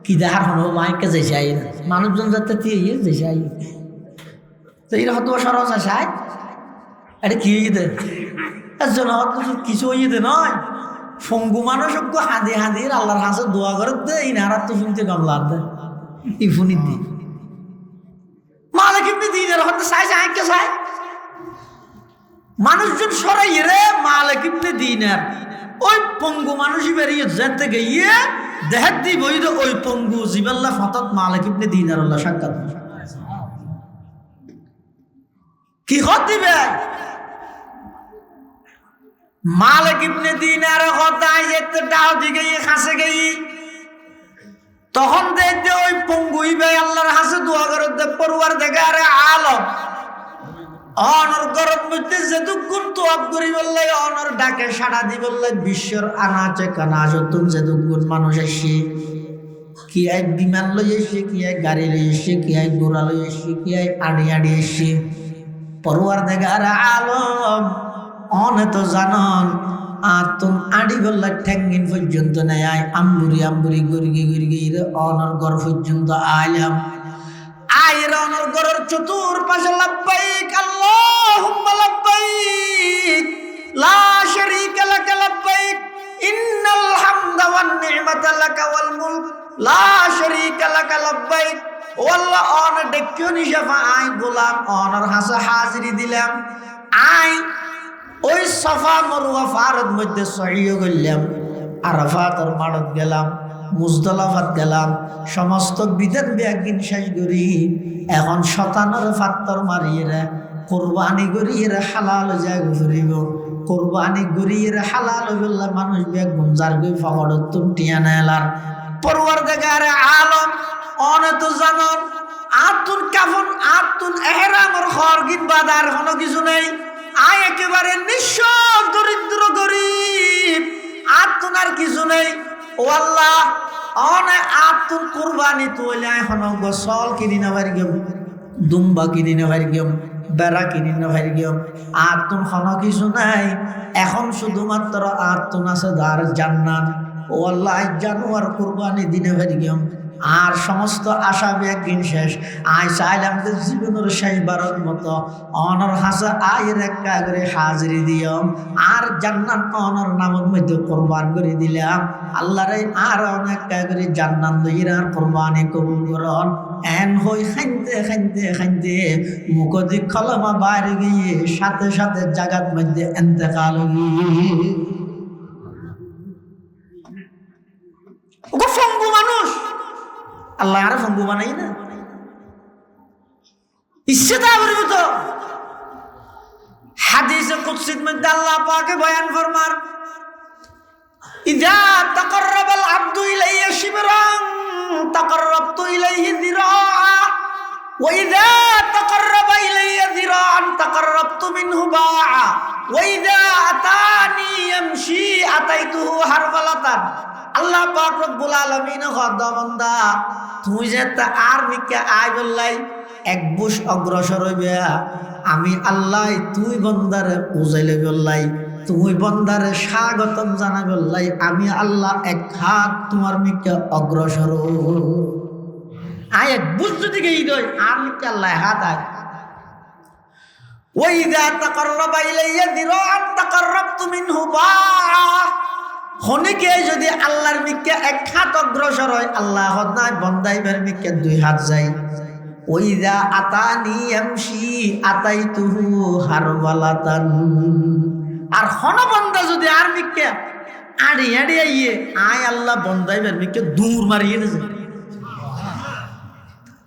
কি দেখার হলো মাইকে যে চাই মানুষজন যাতে দিয়ে যে চাই তো এর হতো সরস আসায় আরে কি হইতে একজন কিছু হইতে নয় ফঙ্গু মানুষ হাঁদি হাঁদি আল্লাহর হাসে দোয়া করে দে ইনারাত তো শুনতে কামলার দে ইফুনি দি মালিক ইবনে দিনার হতে চাই কে চাই মানুষজন সরাই রে মালিক ইবনে দিনার ওই পঙ্গু মানুষই বেরিয়ে যেতে গিয়ে দেহাত দি বইদ ওই পঙ্গু জিবাল্লাহ ফতত মালিক ইবনে দিনার আল্লাহ সাক্ষাৎ কি হত দিবে মালিক ইবনে দিনার হতায় যেতে ডাল দিকে খাসে গই তখন দেখতে ওই পঙ্গুই ভাই আল্লাহর হাসে দোয়া করে দে পরওয়ার দেখে আরে আলম অনর গরম মধ্যে যেদুগুণ তোয়াব করি বললে অনর ডাকে সাড়া দি বললে বিশ্বর আনাচে কানাচে তুম যেদুগুণ মানুষ এসে কি আই বিমান লই এসে কি আই গাড়ি লই এসে কি আই ঘোড়া লই এসে কি আই আড়ি আড়ি এসে পরওয়ার দেখে আরে আলম অনে তো জানন আর তুম আড়ি বললে ঠ্যাঙ্গিন পর্যন্ত নেয় আয় আম্বুরি আম্বুরি গড়িয়ে গড়িয়ে অনর ঘর পর্যন্ত আইলাম আয়ের অনর ঘরের চতুর্পাশে লাব্বাইক আল্লাহুম্মা লাব্বাইক লা শারীকা লাকা লাব্বাইক ইন্নাল হামদা ওয়ান নি'মাতা লাকা ওয়াল মুলক লা শারীকা লাকা লাব্বাইক ও আল্লাহ অন ডেকিও নিশাফা আই গোলাম অনর হাসা হাজিরি দিলাম আই ওই সাফা মারওয়া ফারদ মধ্যে সহিও গেলাম আরাফাতের মাঠত গেলাম মুজদালাফাত গেলাম সমস্ত বিধান ব্যাগিন শেষ করি এখন শতানের ফাত্তর মারিয়ে কোরবানি করিয়ে হালাল জায়গা ফুরিব কোরবানি করিয়ে হালাল বললে মানুষ ব্যাগ গুঞ্জার গই ফকড় তুম টিয়া নেলার পরওয়ার দেখারে আলম অনেত জানন আতুন কাফন আতুন এহরামর খরগিন বাদার কোনো কিছু নেই আয় একেবারে নিঃস্ব দরিদ্র গরিব আতুন আর কিছু নেই ও আল্লাহ অনে আতুন কুরবানি তুইলে এখন গোসল কিনি না পারি গেম দুম্বা কিনি না পারি গেম বেড়া কিনি না পারি গেম আতুন হন কিছু নাই এখন শুধুমাত্র আতুন আছে দার জান্নাত ও আল্লাহ জানুয়ার কুরবানি দিনে পারি গেম আর সমস্ত আশা একদিন শেষ আয় চাইলাম যে জীবনের শেষবারের মতো অনর হাসা আয়ের একটা করে হাজিরি দিয়ম আর জান্নাত অনর নামের মধ্যে কোরবান করে দিলাম আল্লাহরে আর অনেক করে জান্নাত দইরার কোরবানি কবুল করন এন হই খাইতে খাইতে খাইতে মুখদি কলমা বাইরে গিয়ে সাথে সাথে জাগাত মধ্যে ইন্তেকাল ওগো ফঙ্গু মানুষ আল্লাহ আর ফঙ্গু বানাই না ইচ্ছে তা করবে তো হাদিসে কুদসির মধ্যে আল্লাহ পাকে বয়ান ফরমান ইযা তাকাররাবাল আবদু ইলাইয়া শিবরান তাকাররাবতু ইলাইহি যিরাআ ওয়া ইযা তাকাররাবা ইলাইয়া যিরাআন তাকাররাবতু মিনহু বাআ ওয়া ইযা আতানি ইয়ামশি আতাইতুহু হারওয়ালাতান আল্লাহ পাক রব্বুল আলামিন খোদা বান্দা তুই যে আর মিকে আয় বললাই এক বুশ অগ্রসর হইবে আমি আল্লাহ তুই বন্দারে বুঝাইলে বললাই তুই বন্দারে স্বাগতম জানাই বললাই আমি আল্লাহ এক হাত তোমার মিকে অগ্রসর আয় এক বুশ যদি গেই দই আর মিকে আল্লাহ হাত আয় ওই যা তাকাররাবা ইলাইয়া যিরাআন তাকাররাবতু মিনহু বাআ হনিকে যদি আল্লাহর মিকে এক হাত অগ্রসর হয় আল্লাহ হদায় বন্দাইবার মিকে দুই হাত যায় ওই যা আতানি এমসি আতাইতুহু হারওয়ালাতান আর হন বন্দা যদি আর মিকে আড়ি আড়ি আইয়ে আয় আল্লাহ বন্দাইবার মিকে দূর মারিয়ে দেয়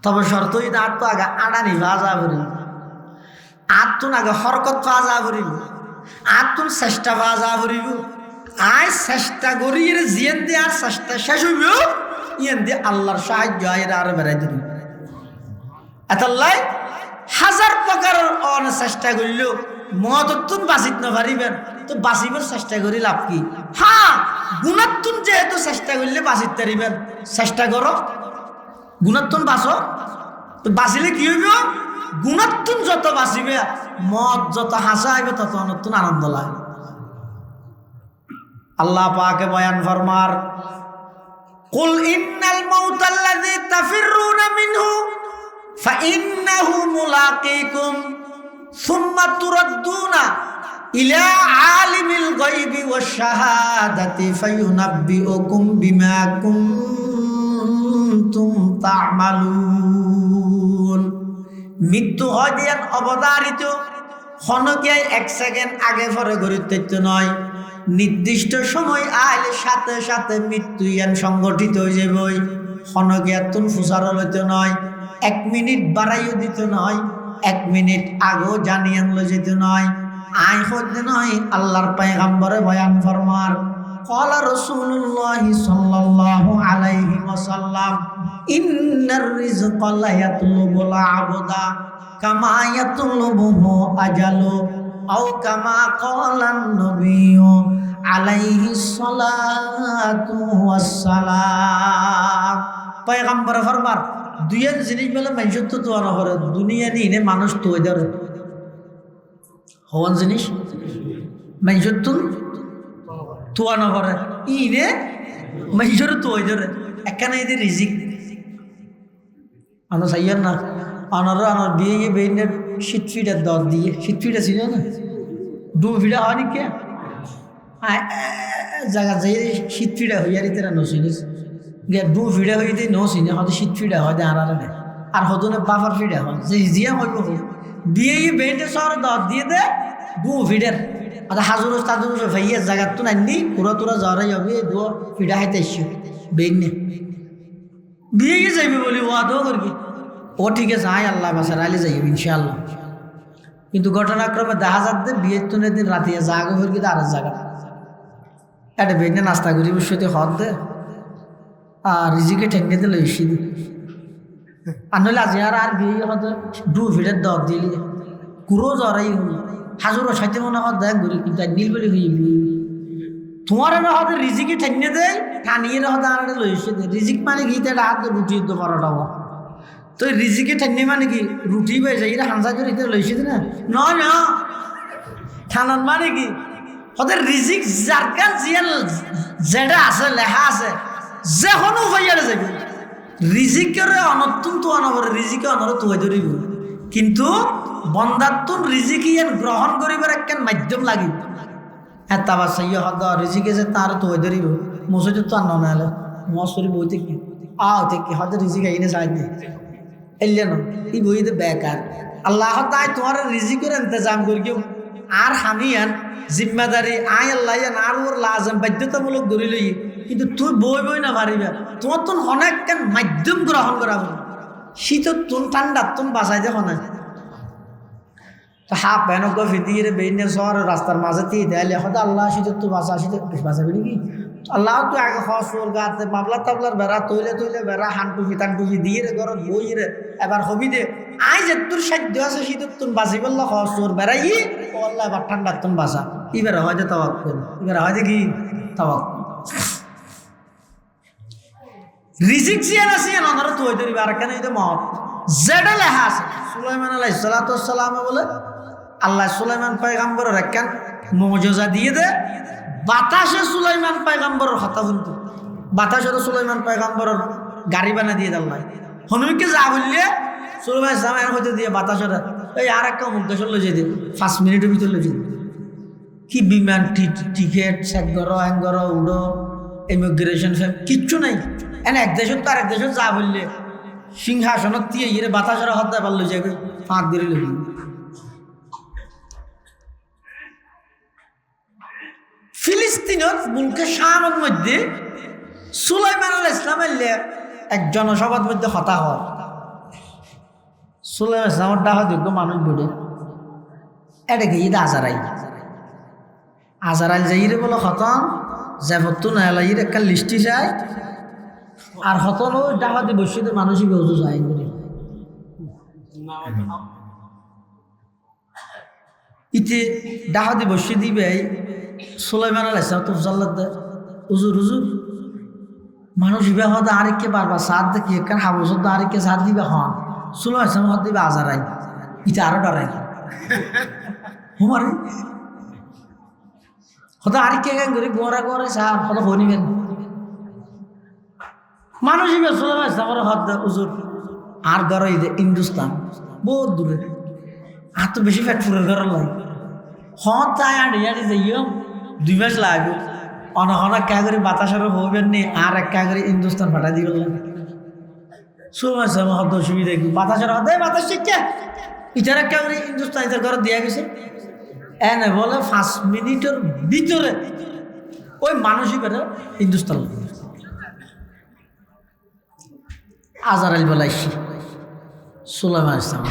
তবে শর্ত হইতে আর তো আগে আড়ানি ভাজা ভরি আর তো আগে হরকত ভাজা ভরিব আর তো চেষ্টা ভাজা ভরিব আয় চেষ্টা করি জিয়েন দিয়ে আর চেষ্টা শেষ হইব ইয়েন দিয়ে আল্লাহর সাহায্য আয় আর বেড়াই দিল এতাল্লাই হাজার প্রকার অন চেষ্টা করিল মদতুন বাঁচিত না পারিবেন তো বাঁচিবার চেষ্টা করি লাভ কি হ্যাঁ গুণাতুন যেহেতু চেষ্টা করলে বাঁচিত পারিবেন চেষ্টা করো গুণাত্তন বাঁচো, তো বাঁচিলে কি হইব? গুণাত্তন যত বাঁচিবে, মদ যত হাসা আইবে, তত নতুন আনন্দ লাগে। আল্লাহ পাকে বয়ান ফরমার, কুল ইন্নাল মাউতাল্লাযী তাফিররুনা মিনহু ফাইন্নাহু মুলাকীকুম সুম্মা তুরাদ্দুনা ইলা আলিমিল গায়বি ওয়াশ শাহাদাতি ফায়ুনাব্বিউকুম বিমা কুনতুম তা'মালুন। মৃত্যু হয় দিয়ান অবধারিত, ক্ষণকে 1 সেকেন্ড আগে পরে গড়িত নয়, নির্দিষ্ট সময় আইলে সাথে সাথে মৃত্যু ইয়ান সংগঠিত হয়ে যাবে। ক্ষণকে তুন ফুসার লইতে নয়, 1 মিনিট বাড়াইও দিত নয়, 1 মিনিট আগেও জানিয়ান লো যেত নয়। আই হতে নয়, আল্লাহর পয়গম্বরে বয়ান ফরমার, ক্বালা রাসূলুল্লাহি সাল্লাল্লাহু আলাইহি ওয়াসাল্লাম, ইন্নার রিজকা লা ইয়াতলুবুল আবদা কামা ইয়াতলুবুহু আজালু আও কামা ক্বালান নবিয়্যু আলাইহিস সালাতু ওয়াসসালাম। পয়গম্বর ফরমার, দুইয়ের জিনিস বলে মানুষ তো তোয়ানো করে, দুনিয়া নিয়ে মানুষ তো ধরে হওয়ান জিনিস মানুষ তো তোয়ানো করে, ইনে মানুষের তো ধরে একখানে এদের রিজিক আনো চাইয়ার না। আনারও আনার বিয়ে গিয়ে বেইনের শীত ফিটার দর দিয়ে, শীত ফিটা ছিল না, ডু ফিটা হয় নাকি জায়গা যাই শীত ফিটা হইয়ারি তেরা নচিনিস গিয়া ডু ফিটা হয়ে দিয়ে নচিনে হয়তো শীত ফিটা হয় দে আনারে আর হতনে বাফার ফিটা হয় যে জিয়া হইব বিয়ে গিয়ে বেইনের শহরে দর দিয়ে দে ডু ফিটার হাজুর তাজুর ভাইয়ের জায়গা তো নাইনি পুরা তোরা যাওয়ারাই হবে দু ফিটা হাইতে এসছে বেইনে বিয়ে গিয়ে যাইবে বলি ও আদৌ করবি ও ঠিক আছে, আয় আল্লাহ বাসার আইলে যাইব ইনশাআল্লাহ। কিন্তু ঘটনাক্রমে দেখা যাচ্ছে বিয়ের তুনের দিন রাতে জাগো ফের কিন্তু আর জায়গা একটা বেইনে নাস্তা করি বসতে হদ দে আর রিজিকে ঠেঙ্গে দিলে এসে দি আর নইলে আজ আর বিয়ে হতে ডু ফিটের দর দিলি কুরো জ্বরাই হল হাজুর সাইতে মনে হয় দেখ ঘুরি কিন্তু নীল বলি হইবি তোমার হতে রিজিকে ঠেঙ্গে দেয় টানিয়ে হতে আর লইসে দে। রিজিক মানে কি এটা হাত রুটি তো পরোটা তো রিজিকে ঠেঙ্গে মানে কি রুটি পাই যায় এটা হানসা করে এটা লইসে দে না নয় না ঠানান মানে কি ওদের রিজিক জারকান জিয়াল যেটা আছে লেখা আছে যে কোনো উপাইয়ারে যাবে রিজিকের অনতুন তো অনবরে রিজিকে অনর তুই ধরিব কিন্তু বন্দাত্তুন রিজিক ইয়ান গ্রহণ করিবার একখান মাধ্যম লাগি এতাবার সাইয়া হদ রিজিকে যে তার তুই ধরিব মসজিদ তো আর ননালে মশরি বইতে কি আও থেকে হদ রিজিক আইনে সাহায্য এলেন এই বইতে বেকার আল্লাহ তাই তোমার রিজিকের ইন্তজাম করি কেউ আর হামিয়ান জিম্মাদারি আয় আল্লাহ আর ওর লাজম বাধ্যতামূলক ধরি লই কিন্তু তুই বই বই না পারিবা তোমার তো অনেক কেন মাধ্যম গ্রহণ করা শীতর তুন ঠান্ডার তুন বাঁচাই দেখো না তো হাফ প্যানক ফিতিয়ে বেইনের শহর রাস্তার মাঝে দিয়ে দেয়ালে হয়তো আল্লাহ শীতর তো বাঁচা শীত বাঁচাবি নাকি আল্লাহ তো আগে হসর গাতে মামলা তাবলার বেড়া তৈলে তৈলে বেড়া হানটুফি টানটুফি দিয়ে রে ঘর বই রে এবার হবি দে আই যে তোর সাধ্য আছে শীতর তুন বাঁচি বললো হসর বেড়াই ও আল্লাহ এবার ঠান্ডার তুন বাঁচা এবার হয়তো তাওয়াক্কুল এবার হয়তো কি তাওয়াক্কুল রিজিক জিয়ান আছে অনারা তো হইতে দিবে আর কেন এটা মত যেটা লেখা আছে সুলাইমান আলাইহিস সালাতু ওয়াস সালাম বলে আল্লাহ সুলাইমান পয়গম্বরের একখান মুজিজা দিয়ে দে বাতাসে সুলাইমান পয়গম্বরের কথা শুনতো বাতাসে সুলাইমান পয়গম্বরের গাড়ি বানা দিয়ে দাল নাই হনুমিকে যা বললে সুলাইমান জামাই হইতে দিয়ে বাতাসে এই আর একটা মুক্তেশ্বর লই যেতে 5 মিনিটের ভিতর লই যেতে কি বিমান টিকেট চেক করো হ্যাং করো উড়ো ইমিগ্রেশন কিচ্ছু নাই এনে এক দেশ তো আরেক দেশ যা বললে সিংহাসনত দিয়ে ইয়ে বাতাসের হত্যা পারলো যাবে ফাঁক দিয়ে লই ফিলিস্তিনত মুলকে শামের মধ্যে সুলাইমান আলাইহিস সালামের এক জনসভার মধ্যে হতা হয় সুলাইমান ইসলামের ডাহা দেখবো মানুষ বেড়ে এটা কি ঈদ আজারাইল যাইরে বলো খতম যে ভত্তু না এলাইয়ের একটা লিস্টি যায় আর হতন ওই ডাহাতে বসে মানুষই বেহতো যায় ইতে ডাহাতে বসে দিবে সুলাইমান আলাইহিস সালাম তো জাল্লাত দে হুজুর হুজুর মানুষ ইবা হতে আরেককে বারবার সাথ দেখি একখান হাবসত আরেককে সাথ দিবে হন সুলো ইসলাম হত দিবে আজারাই ইটা আরো ডরাই হুমারি হতে আরেককে গান করি গোড়া গোড়া সার হতে হনিবেন মানুষ ইবা সুলো ইসলামের হত উজুর আর গড় হিন্দুস্তান বহুত দূরে আর তো বেশি ফ্যাক্টরের ঘর লাই হত তাই আড়ি আড়ি যাইও 2 মাস লাগবে অনহনা কা করে বাতাসের হবেন নি আর এক কা করে হিন্দুস্তান ফাটা দিয়ে গেলেন সময় সময় হত অসুবিধা কি বাতাসের হতে বাতাস শিক্ষা ইটার এক কা করে হিন্দুস্তান ইটার ঘর দিয়া গেছে এনে বলে 5 মিনিটের ভিতরে ওই মানুষই বেরো হিন্দুস্তান আজারাইল বলাইছি সুলাইমান ইসলাম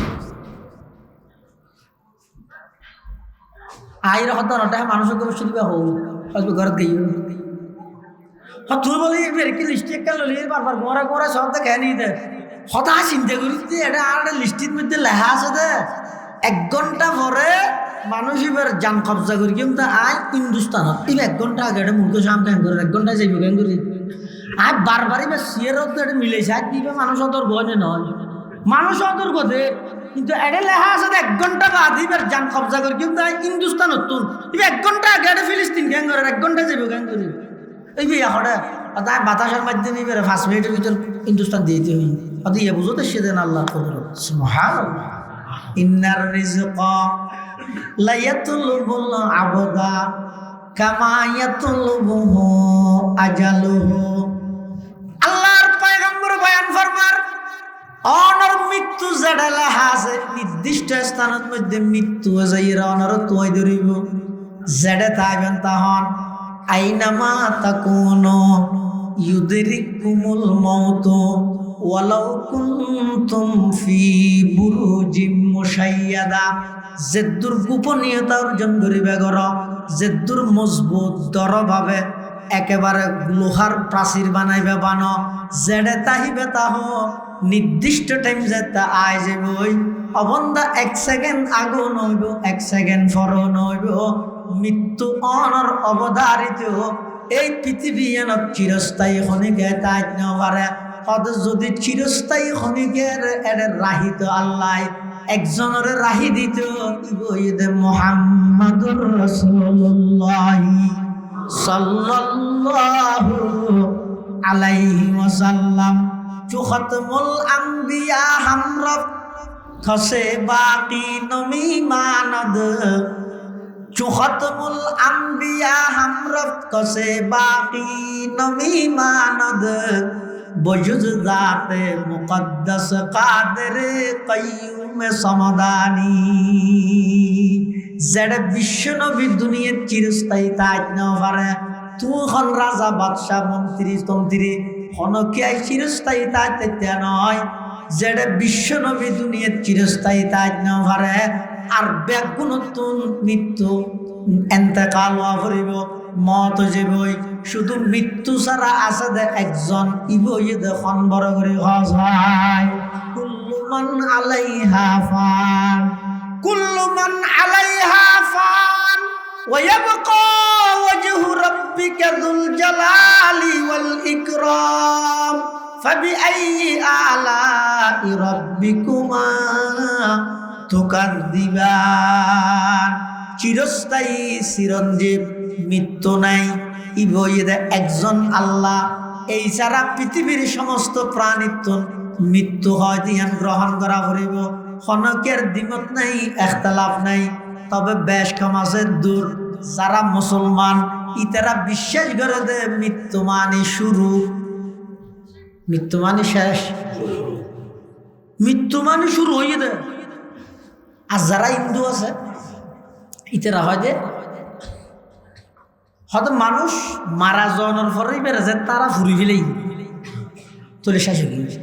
আইর হতো নটা মানুষের অবশ্যই দিবা হোক হয়তো ঘরত গেই তুই বলি কি লিস্টি একটা ললি বারবার গোড়া গোড়া সব তো খেয়ে নিয়ে দে হতা চিন্তা করি এটা আর লিস্টির মধ্যে লেখা আছে দে 1 ঘন্টা পরে মানুষ এবার যান কবজা করি কিন্তু আয় হিন্দুস্তানত এবার 1 ঘন্টা আগে এটা মুখ সাম কেন করে 1 ঘন্টা যাইব কেন করি আয় বারবার এবার সিয়ারত এটা মিলেছে আজ দিবে মানুষ অতর গনে নয় মানুষ অতর গদে কিন্তু এটা লেখা আছে 1 ঘন্টা বাদ এবার যান কবজা করি কিন্তু আয় হিন্দুস্তানত তুল এবার 1 ঘন্টা আগে এটা ফিলিস্তিন কেন করে 1 ঘন্টা যাইব কেন করি এই বিয়া হঠাৎ তাই বাতাসের মাধ্যমে এবার 5 মিনিটের ভিতর হিন্দুস্তান দিতে হই অত ইয়ে বুঝো তো সেদিন আল্লাহ কুদরত সুবহানাল্লাহ ইন্নার রিজকা লা ইয়াতলুবুল আবদা কামা ইয়াতলুবুহু আজালুহু আল্লাহর পয়গম্বর বয়ান ফরমার অনর মৃত্যু যেটা লেখা আছে নির্দিষ্ট স্থানের মধ্যে মৃত্যু যাইরা অনর তুই ধরিব যেটা তাইবেন তাহন আইনামা তাকুনু ইউদরিকুমুল মাউত ওয়ালাউ কুনতুম ফি বুরুজিম মুশাইয়াদা যেদুর গোপনীয়তা অর্জন করিবে গর যেদুর মজবুত দরভাবে একেবারে লোহার প্রাচীর বানাইবে বানো যেডে তাহিবে তাহ নির্দিষ্ট টাইম যেটা আয় যাবই অবন্ধা 1 সেকেন্ড আগো নইব 1 সেকেন্ড ফরও নইব মৃত্যু অনর অবধারিত এই পৃথিবী এন চিরস্থায়ী খনিকে তাই নবারে হদ যদি চিরস্থায়ী খনিকের এর রাহিত আল্লাহ একজনের রাহি দিত ইবইদে মুহাম্মাদুর রাসূলুল্লাহ সাল্লাল্লাহু আলাইহি ওয়াসাল্লাম খতমুল আম্বিয়া হামরত খসে বাকি নমি মানদ খতমুল আম্বিয়া হামরত খসে বাকি নমি মানদ বজুজ জাতে মুকদ্দাস কাদের কাইয়ুম সমাদানি যেটা বিশ্ব নবী দুনিয়ার চিরস্থায়ী তাজ না পারে তুখন রাজা বাদশাহ মন্ত্রী তন্ত্রী হনকিয়াই চিরস্থায়ী তাজ তেতে নয় যেটা বিশ্ব নবী দুনিয়ার চিরস্থায়ী তাজ না পারে আর ব্যাগুণতুন মৃত্যু এন্তেকাল হওয়া করিব মত যাবই শুধু মৃত্যু ছাড়া আছে দে একজন ইবই দেখুন বড় করে হয় কুল্লু মান আলাইহা ফান কুল্লু মান আলাইহা ফান ওয়া ইয়াবকা ওয়াজহু রাব্বিকা যুল জালালি ওয়াল ইকরাম ফাবিআইয়ি আলাই রাব্বিকুমা তুকাযযিবান চিরস্থায়ী চিরঞ্জীব মৃত্যু নাই ইবইদে একজন আল্লাহ এই সারা পৃথিবীর সমস্ত প্রাণীত্ব মৃত্যু হয় তিয়ান গ্রহণ করা করিব হনকের দ্বিমত নাই ইখতিলাফ নাই তবে বেশ সমাজের দূর যারা মুসলমান ইতারা বিশ্বাস করে দে মৃত্যু মানে শুরু মৃত্যু মানে শেষ মৃত্যু মানে শুরু হয়ে দে আর যারা হিন্দু আছে ইতারা হয় যে হয়তো মানুষ মারা যাওয়ার পরেই বেড়েছে তারা ফুরি ফেলেই চলে শেষ হয়ে গেছে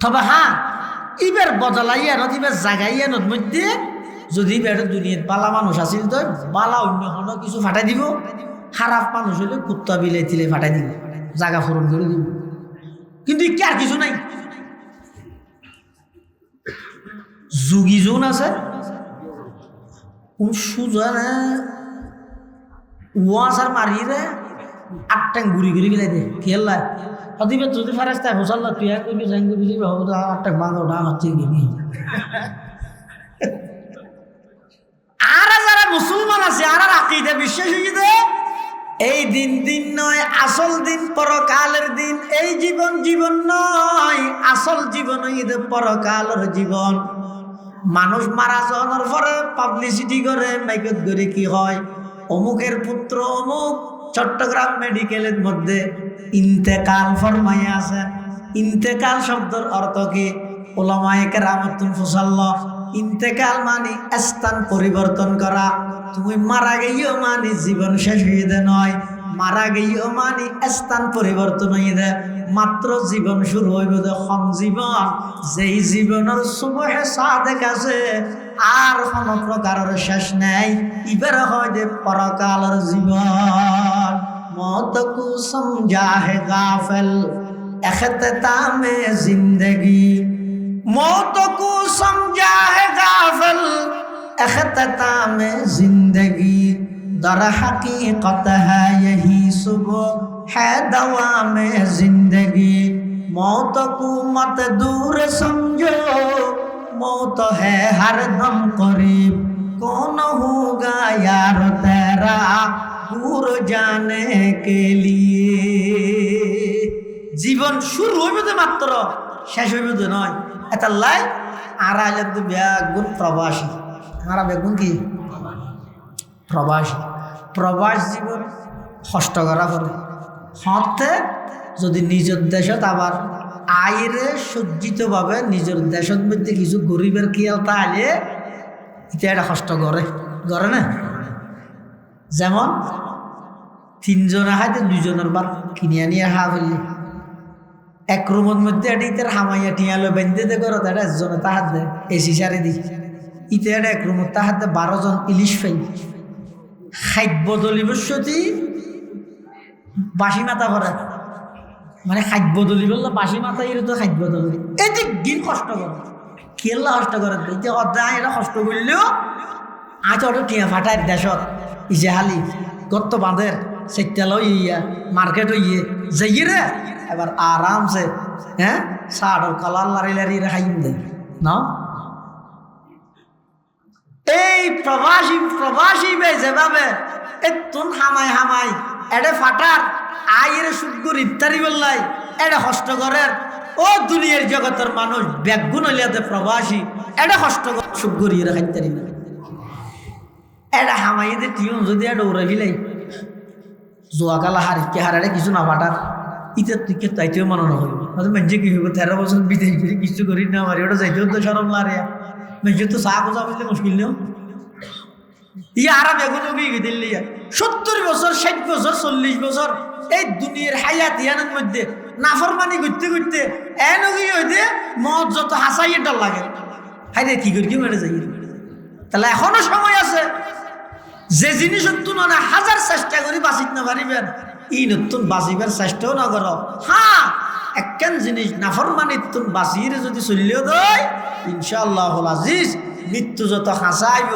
তবে হ্যাঁ ইবের বদলাইয়া নত ইবের জাগাইয়া নত মধ্যে যদি বেড়ে দুনিয়ার বালা মানুষ আছিল তো বালা অন্য কোনো কিছু ফাটাই দিব খারাপ মানুষ হলে কুত্তা বিলাই তিলে ফাটাই দিব জাগা পূরণ করে দিব কিন্তু কি আর কিছু নাই যুগী জোন আছে সুজা ওয়াসার মারি রে আটটাং ঘুরি ঘুরি গেলে দে খেললা হদিবে যদি ফারাস্তা হোসাল্লা তুই এক করবি জাইন করবি আটটাং বাংলা ডাং হচ্ছে গেবি আর যারা মুসলমান আছে আর আকীদা বিশ্বাস হইছে এই দিন দিন নয় আসল দিন পরকালের দিন এই জীবন জীবন নয় আসল জীবন হইছে পরকালের জীবন মানুষ মারা যাওয়ার পরে পাবলিসিটি করে মাইকত করে কি হয় অমুকের পুত্র অমুক চট্টগ্রাম মেডিকেলের মধ্যে ইন্তেকাল ফরমাইয়া আছে ইন্তেকাল শব্দের অর্থ কি উলামায়ে কেরামাতুল ফুসাল্লাহ ইন্তেকাল মানে স্থান পরিবর্তন করা তুমি মারা গেইও মানে জীবন শেষ হয়ে দে নয় মারা গেইও মানে স্থান পরিবর্তন হয়ে দে মাত্র জীবন শুরু হইব যখন জীবন যেই জীবনের সুবহে সাদেক আছে আর কোন প্রকারের শেষ নাই এবারে হয় যে পরকালের জীবন মত কো সমঝা হে গাফিল এখতামে জিন্দেগি मौत को समझा है गाफिल अख्ताम जिंदगी दर हकीकत है यही सुबह है दवाम जिंदगी मौत को मत दूर समझो मौत है हर दम करीब कौन होगा यार तेरा दूर जाने के लिए जीवन शुरू হইবে মাত্র শেষ হইবে নয় এটা লাই আর আইলে তো বেগুন প্রবাসী আমরা বেগুন কি প্রবাসী প্রবাস জীবন কষ্ট করা পড়ে হতে যদি নিজের দেশত আবার আইরে সজ্জিতভাবে নিজের দেশের মধ্যে কিছু গরিবের খেয়াল তাহলে এটা একটা কষ্ট করে করে না যেমন তিনজনে হাতে দুজনের বাদ কিনে আনিয়ে হা ফেললে এক রুমের মধ্যে ইতার হামাইয়া টিয়ালো বেঁধে দে করো তারা একজনে তাহার দে এসি সারি দি ইতার এক রুমের তাহার দে 12 জন ইলিশ ফেল খাদ্য দলিবস্যতি বাসি মাথা ভরা মানে খাদ্য দলি বললো বাসি মাথা এর তো খাদ্য দলি এদিক দিন কষ্ট করে কেল্লা কষ্ট করে এটা অধ্যায় এটা কষ্ট করলেও আজ অটো টিয়া ফাটায় দেশত ইজে হালি গত্ত বাঁধের সেটালো ইয়া মার্কেট ইয়ে যাইয়ে রে এবার আরামসে হ্যাঁ শাড় কালার লারি লারি খাইম দে না এই প্রবাসী বে যেভাবে এতুন হামাই হামাই এডে ফাটার আইয়ের সুগুর ইফতারি বললাই এডে কষ্ট করের ও দুনিয়ার জগতের মানুষ বেগুন হইয়াতে প্রবাসী এডে কষ্ট সুগুর ইয়ে খাইতারি না এডে হামাইতে টিউন যদি এডে উড়ে ফিলাই জোয়াকালা হারিকে হারারে কিছু না ফাটার ইতার তুই তাইতেও মনে না হইব মেজে কি হইব 13 বছর বিদেশ ফিরে কিছু করি না আমার ওটা যাইতেও তো সরম লারে মেজে তো চা খোঁজা বললে মুশকিল নেও ইয়ে আরাম এখনো গিয়ে দিল্লি 70 বছর 60 বছর 40 বছর এই দুনিয়ার হায়াত ইয়ানের মধ্যে নাফরমানি করতে করতে এনগি হইতে মদ যত হাসাইয়ে ডর লাগে হাই রে কি করি কি মেরে যাই তাহলে এখনো সময় আছে যে জিনিস নতুন না হাজার চেষ্টা করি বাঁচিত না পারিবেন ই নতুন বাঁচিবার চেষ্টাও না করো হ্যাঁ একখান জিনিস নাফরমানি তুন বাঁচিয়ে যদি চললেও দেয় ইনশাআল্লাহ আজিজ মৃত্যু যত হাসা আইব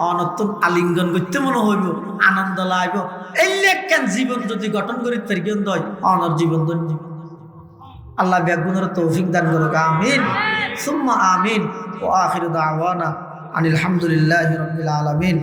অনতুন আলিঙ্গন করতে মনে হইব আনন্দ লাইব এই একখান জীবন যদি গঠন করি তৈরি হয় অনর জীবন ধন্য আল্লাহ বেগুনের তৌফিক দান করুক আমিন সুম্মা আমিন ওয়া আখিরু দাওয়ানা আনিল হামদুলিল্লাহি রাব্বিল আলামিন।